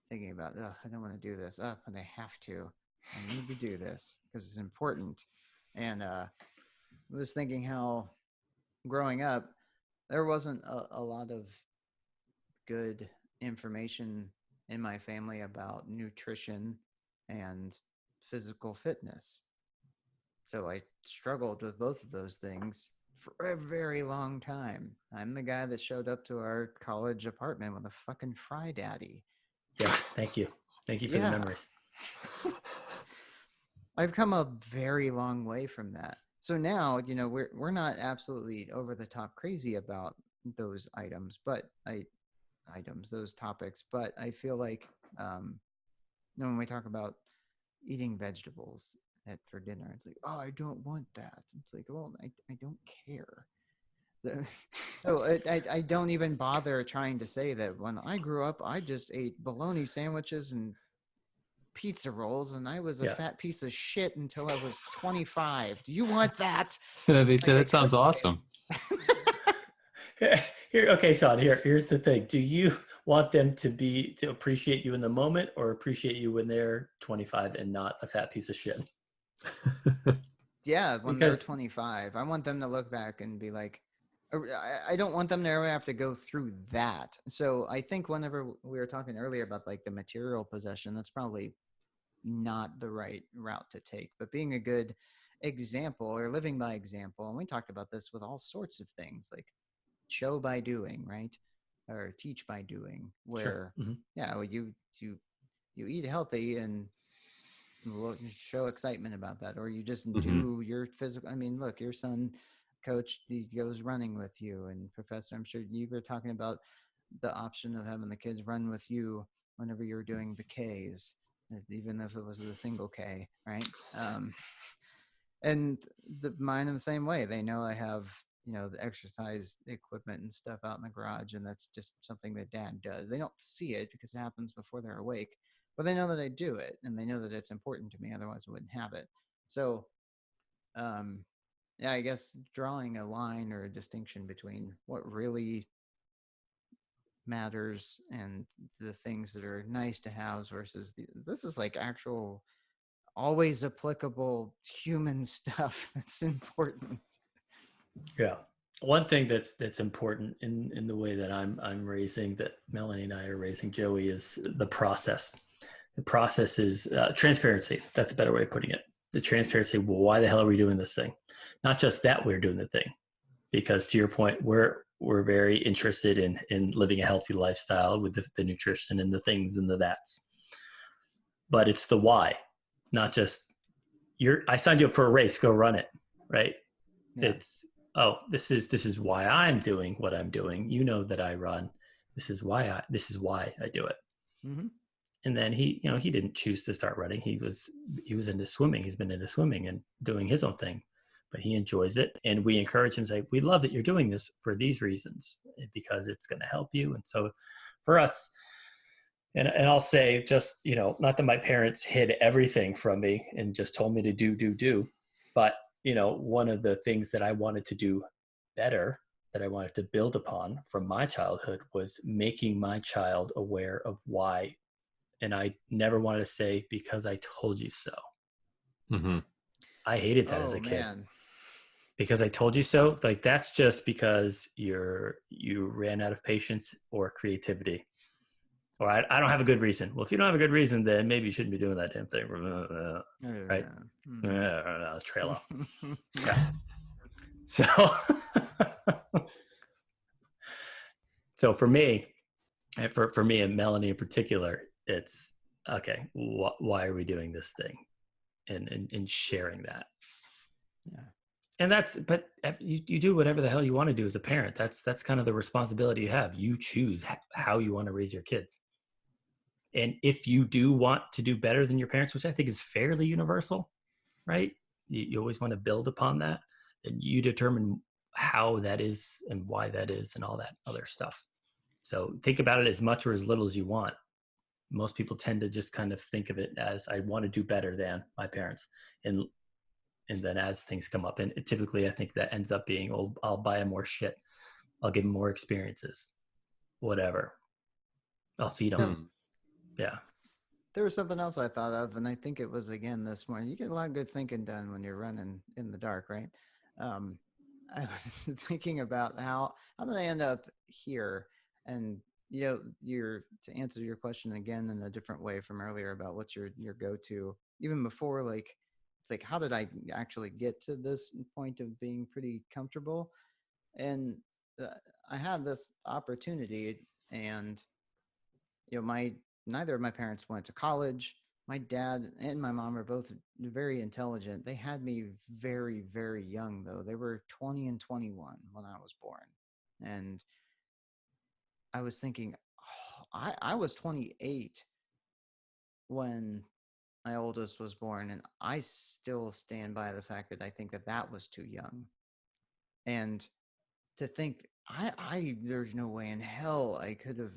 Speaker 3: thinking about, oh, I don't want to do this. Oh, but I have to. I need to do this because it's important. And I was thinking how growing up, there wasn't a lot of good information in my family about nutrition and physical fitness. So I struggled with both of those things for a very long time. I'm the guy that showed up to our college apartment with a fucking Fry Daddy.
Speaker 2: Yeah, thank you. Thank you for the memories.
Speaker 3: I've come a very long way from that. So now, we're not absolutely over the top crazy about those items, but those topics. But I feel like, when we talk about eating vegetables for dinner, it's like, oh, I don't want that. It's like, well, I don't care. So I don't even bother trying to say that when I grew up, I just ate bologna sandwiches and pizza rolls, and I was a fat piece of shit until I was 25. Do you want that?
Speaker 1: That sounds awesome.
Speaker 2: Here, okay, Sean. Here's the thing. Do you want them to appreciate you in the moment, or appreciate you when they're 25 and not a fat piece of shit?
Speaker 3: Yeah, when they're 25, I want them to look back and be like, I don't want them to ever have to go through that. So I think whenever we were talking earlier about like the material possession, that's probably not the right route to take. But being a good example or living by example, and we talked about this with all sorts of things, like show by doing, right? Or teach by doing, where
Speaker 2: Sure. Mm-hmm.
Speaker 3: yeah, you eat healthy and show excitement about that, or you just do your physical. I mean, look, your son, coach, he goes running with you, and Professor, I'm sure you were talking about the option of having the kids run with you whenever you were doing the Ks, even if it was the single K, right? And mine in the same way. They know I have the exercise equipment and stuff out in the garage, and that's just something that Dad does. They don't see it because it happens before they're awake, but they know that I do it, and they know that it's important to me. Otherwise, I wouldn't have it. So, yeah, I guess drawing a line or a distinction between what really matters and the things that are nice to have versus this is like actual always applicable human stuff that's important.
Speaker 2: Yeah. One thing that's important in the way that I'm raising, that Melanie and I are raising Joey, is the process. The process is transparency. That's a better way of putting it. The transparency. Well, why the hell are we doing this thing? Not just that we're doing the thing, because to your point, we're very interested in living a healthy lifestyle with the nutrition and the things and the that's. But it's the why, not just I signed you up for a race, go run it, right?
Speaker 3: Yeah.
Speaker 2: It's, oh, this is why I'm doing what I'm doing. You know that I run. This is why I do it.
Speaker 3: Mm-hmm.
Speaker 2: And then he didn't choose to start running. He was into swimming. He's been into swimming and doing his own thing, but he enjoys it. And we encourage him to say, we love that you're doing this for these reasons, because it's going to help you. And so for us, and I'll say, just, not that my parents hid everything from me and just told me to do, but one of the things that I wanted to do better, that I wanted to build upon from my childhood, was making my child aware of why. And I never wanted to say, because I told you so.
Speaker 1: Mm-hmm.
Speaker 2: I hated that as
Speaker 3: Oh
Speaker 2: a kid.
Speaker 3: man.
Speaker 2: Because I told you so. Like, that's just because you ran out of patience or creativity. Or I don't have a good reason. Well, if you don't have a good reason, then maybe you shouldn't be doing that damn thing. Right?
Speaker 3: Mm.
Speaker 2: Trail off. Yeah. So, so for me, and for me and Melanie in particular, it's okay. Why are we doing this thing, and sharing that?
Speaker 3: Yeah.
Speaker 2: And but you do whatever the hell you want to do as a parent. That's kind of the responsibility you have. You choose how you want to raise your kids. And if you do want to do better than your parents, which I think is fairly universal, right? You always want to build upon that, and you determine how that is and why that is and all that other stuff. So think about it as much or as little as you want. Most people tend to just kind of think of it as, I want to do better than my parents. And then as things come up, and typically I think that ends up being, oh, I'll buy them more shit. I'll give them more experiences, whatever. I'll feed them.
Speaker 3: Yep.
Speaker 2: Yeah.
Speaker 3: There was something else I thought of, and I think it was again this morning. You get a lot of good thinking done when you're running in the dark, right? I was thinking about how did I end up here, and you're to answer your question again in a different way from earlier about what's your go-to, even before, like, it's like, how did I actually get to this point of being pretty comfortable? And uh, I had this opportunity, and my neither of my parents went to college. My dad and my mom are both very intelligent. They had me very, very young, though. They were 20 and 21 when I was born. And I was thinking, I was 28 when my oldest was born, and I still stand by the fact that I think that was too young. And to think, there's no way in hell I could have.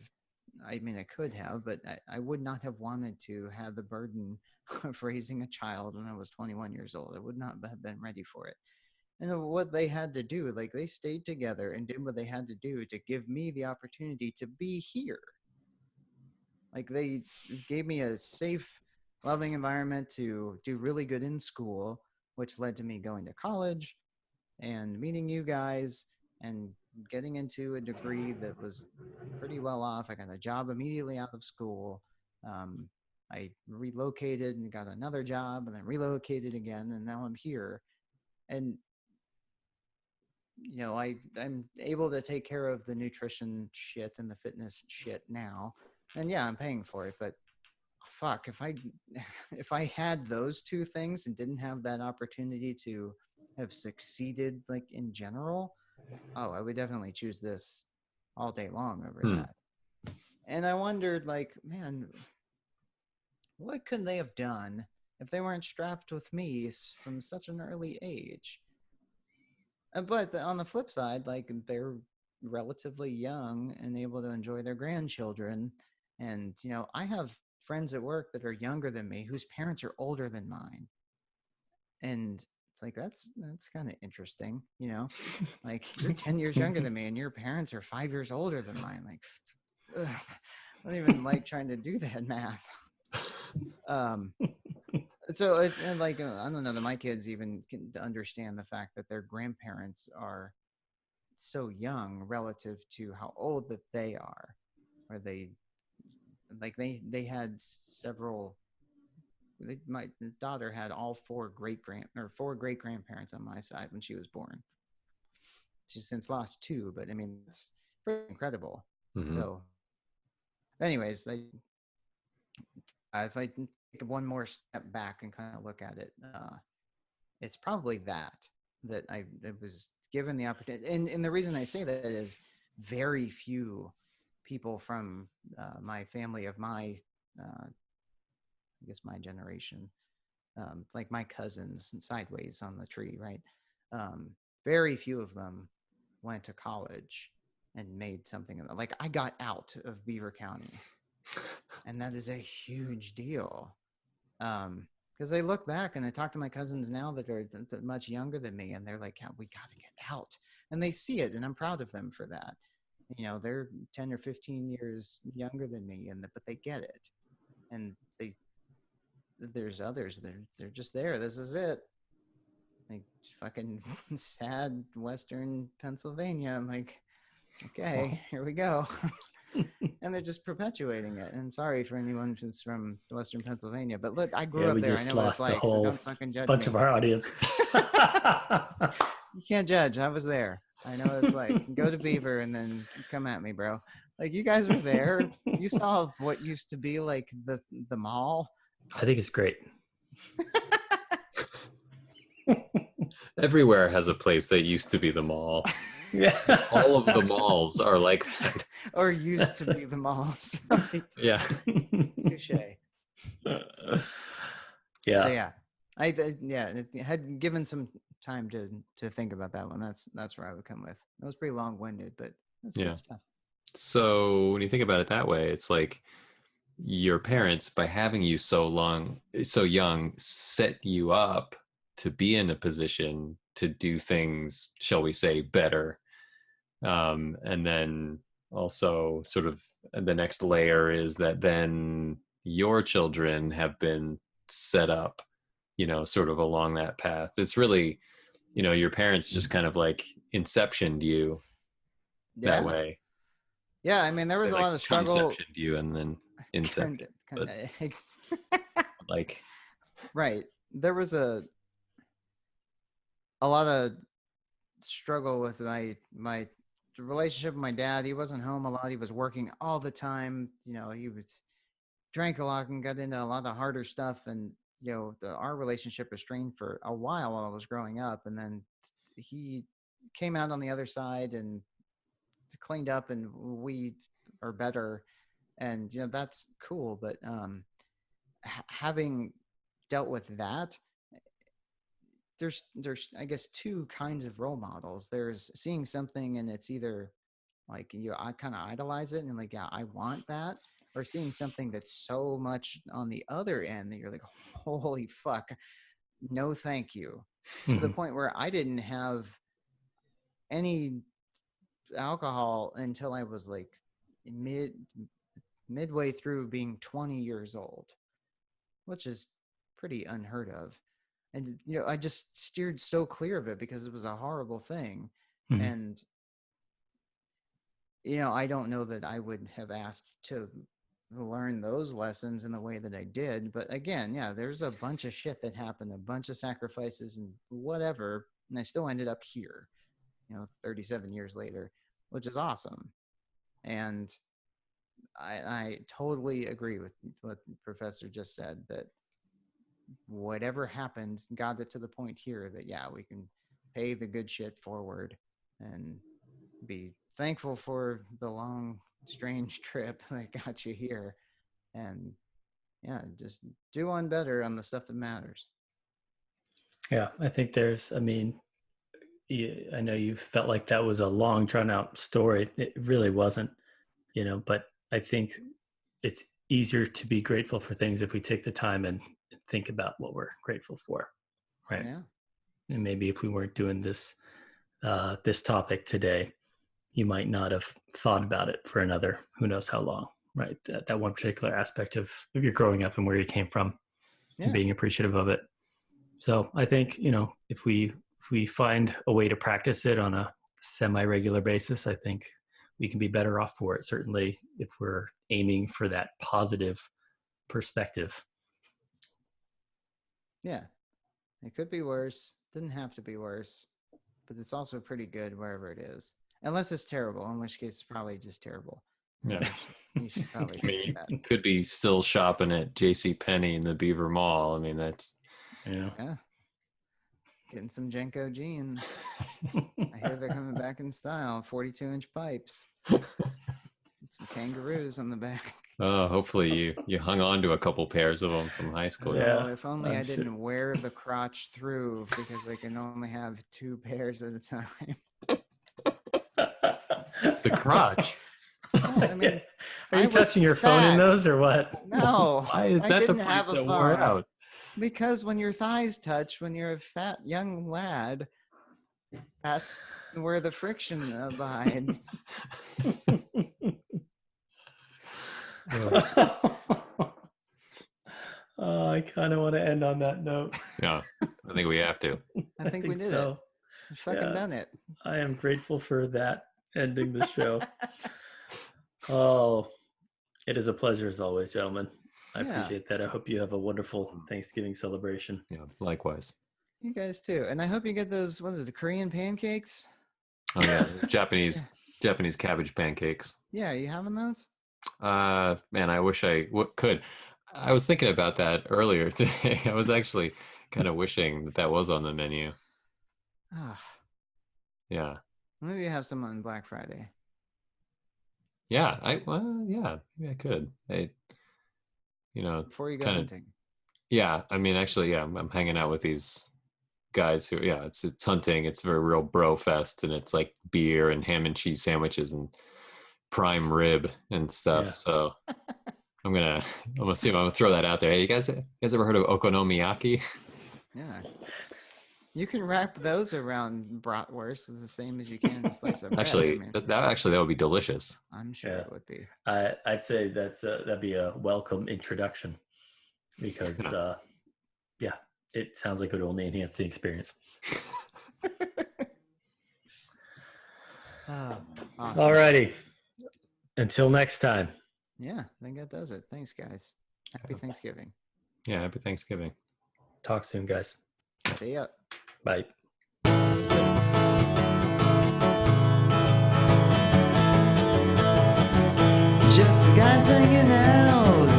Speaker 3: I mean, I could have, but I would not have wanted to have the burden of raising a child when I was 21 years old. I would not have been ready for it. And what they had to do, like, they stayed together and did what they had to do to give me the opportunity to be here. Like, they gave me a safe, loving environment to do really good in school, which led to me going to college and meeting you guys and getting into a degree that was pretty well off. I got a job immediately out of school. I relocated and got another job and then relocated again, and now I'm here. And I'm able to take care of the nutrition shit and the fitness shit now. And yeah, I'm paying for it, but fuck, if I had those two things and didn't have that opportunity to have succeeded, like, in general, oh, I would definitely choose this all day long over that. And I wondered, like, man, what could they have done if they weren't strapped with me from such an early age? But on the flip side, like, they're relatively young and able to enjoy their grandchildren. And, I have friends at work that are younger than me whose parents are older than mine. And it's it's like, that's kind of interesting, you know, like you're 10 years younger than me and your parents are 5 years older than mine. Like, ugh, I don't even like trying to do that math. So and like, I don't know that my kids even can understand the fact that their grandparents are so young relative to how old that they are, or they had several. My daughter had all four great grandparents on my side when she was born. She's since lost two, but I mean, it's pretty incredible.
Speaker 1: Mm-hmm.
Speaker 3: So, anyways, if I take one more step back and kind of look at it, it's probably that I was given the opportunity. And the reason I say that is very few people from my family of my, I guess my generation, like my cousins and sideways on the tree, right? Very few of them went to college and made something of it. Like I got out of Beaver County, and that is a huge deal. Because I look back and I talk to my cousins now that are much younger than me, and they're like, yeah, we got to get out. And they see it, and I'm proud of them for that. You know, they're 10 or 15 years younger than me, but they get it. And there's others that they're just there. This is it. Like fucking sad Western Pennsylvania. I'm like, okay, here we go. And they're just perpetuating it. And sorry for anyone who's from Western Pennsylvania, but look, I grew up there. I know what it's like. So don't fucking judge
Speaker 2: bunch
Speaker 3: me.
Speaker 2: of our audience.
Speaker 3: You can't judge. I was there. I know what it's like. Go to Beaver and then come at me, bro. Like you guys were there. You saw what used to be like the mall.
Speaker 2: I think it's great.
Speaker 1: Everywhere has a place that used to be the mall.
Speaker 2: Yeah.
Speaker 1: All of the malls are like that.
Speaker 3: Or used to be the malls, right?
Speaker 1: Yeah.
Speaker 3: Touche.
Speaker 2: Yeah.
Speaker 3: So yeah, I had given some time to think about that one. That's where I would come with. That was pretty long-winded, but that's good stuff.
Speaker 1: So when you think about it that way, it's like your parents, by having you so young, set you up to be in a position to do things, shall we say, better. And then also sort of the next layer is that then your children have been set up, you know, sort of along that path. It's really, you know, your parents just kind of like inceptioned you that way.
Speaker 3: Yeah, I mean, there was a lot of struggle.
Speaker 1: Conceptioned you and then inception. Like,
Speaker 3: right. There was a lot of struggle with my relationship with my dad. He wasn't home a lot. He was working all the time. You know, he drank a lot and got into a lot of harder stuff. And, you know, our relationship was strained for a while I was growing up. And then he came out on the other side and cleaned up, and we are better. And, you know, that's cool. But having dealt with that, there's I guess two kinds of role models. There's seeing something and it's either like I kind of idolize it and like, yeah, I want that, or seeing something that's so much on the other end that you're like, holy fuck, no thank you. To the point where I didn't have any alcohol until I was like midway through being 20 years old, which is pretty unheard of. And, you know, I just steered so clear of it because it was a horrible thing. And, you know, I don't know that I would have asked to learn those lessons in the way that I did. But again, yeah, there's a bunch of shit that happened, a bunch of sacrifices and whatever. And I still ended up here, you know, 37 years later, which is awesome. And I totally agree with what the professor just said, that whatever happened got it to the point here that, yeah, we can pay the good shit forward and be thankful for the long, strange trip that got you here. And yeah, just do one better on the stuff that matters.
Speaker 2: Yeah, I think I know you felt like that was a long, drawn out story. It really wasn't, you know, but I think it's easier to be grateful for things if we take the time and think about what we're grateful for. Right.
Speaker 3: Yeah.
Speaker 2: and maybe if we weren't doing this this topic today, you might not have thought about it for another who knows how long, right? That one particular aspect of your growing up and where you came from, and being appreciative of it. So I think, if we find a way to practice it on a semi-regular basis, I think we can be better off for it. Certainly if we're aiming for that positive perspective.
Speaker 3: Yeah. It could be worse. Didn't have to be worse, but it's also pretty good wherever it is. Unless it's terrible, in which case it's probably just terrible.
Speaker 1: Yeah.
Speaker 3: You should probably
Speaker 1: I mean,
Speaker 3: fix that.
Speaker 1: you could be still shopping at J.C. Penney in the Beaver Mall. I mean, that's
Speaker 3: Yeah. Getting some Jenko jeans. I hear they're coming back in style. 42-inch pipes. Some kangaroos on the back.
Speaker 1: Oh, hopefully you hung on to a couple pairs of them from high school.
Speaker 2: Yeah.
Speaker 3: Oh, if only I didn't wear the crotch through, because I can only have 2 pairs at a time.
Speaker 1: The crotch.
Speaker 3: I mean,
Speaker 2: Are
Speaker 3: I
Speaker 2: you
Speaker 3: was
Speaker 2: touching your phone in
Speaker 3: fat.
Speaker 2: those or what?
Speaker 3: No.
Speaker 1: Why is
Speaker 3: I
Speaker 1: that the
Speaker 3: didn't
Speaker 1: place
Speaker 3: have a
Speaker 1: that wore
Speaker 3: phone.
Speaker 1: out?
Speaker 3: Because when your thighs touch, when you're a fat young lad, that's where the friction abides.
Speaker 2: Oh, I kind of want to end on that note.
Speaker 1: Yeah, I think we have to.
Speaker 3: I think we did
Speaker 2: so.
Speaker 3: it. We fucking
Speaker 2: Yeah.
Speaker 3: done it.
Speaker 2: I am grateful for that ending the show. Oh, it is a pleasure as always, gentlemen. I
Speaker 3: Yeah.
Speaker 2: appreciate that. I hope you have a wonderful Thanksgiving celebration.
Speaker 1: Yeah, likewise.
Speaker 3: You guys too. And I hope you get those, what is it, Korean pancakes?
Speaker 1: Oh yeah, Japanese cabbage pancakes.
Speaker 3: Yeah, you having those?
Speaker 1: Man, I wish I could. I was thinking about that earlier today. I was actually kind of wishing that was on the menu.
Speaker 3: Ah,
Speaker 1: Yeah.
Speaker 3: maybe you have some on Black Friday.
Speaker 1: Yeah, maybe I could.
Speaker 3: Before you go
Speaker 1: kinda-
Speaker 3: hunting.
Speaker 1: Yeah, I mean, actually, yeah, I'm hanging out with these guys who, yeah, it's hunting. It's very real bro fest, and it's like beer and ham and cheese sandwiches and prime rib and stuff.
Speaker 2: Yeah.
Speaker 1: So I'm gonna see if I'm gonna throw that out there. Hey, you guys ever heard of okonomiyaki?
Speaker 3: Yeah. You can wrap those around bratwurst the same as you can a slice of bread.
Speaker 1: Actually,
Speaker 3: I mean,
Speaker 1: that would be delicious.
Speaker 3: I'm sure
Speaker 2: Yeah.
Speaker 3: it would be.
Speaker 2: I'd say that'd be a welcome introduction because, yeah, it sounds like it would only enhance the experience.
Speaker 3: Oh, awesome.
Speaker 2: All righty. Until next time.
Speaker 3: Yeah, I think that does it. Thanks, guys. Happy Thanksgiving.
Speaker 1: Yeah, happy Thanksgiving.
Speaker 2: Talk soon, guys.
Speaker 3: See ya.
Speaker 2: Bye.
Speaker 3: Just guys hanging out.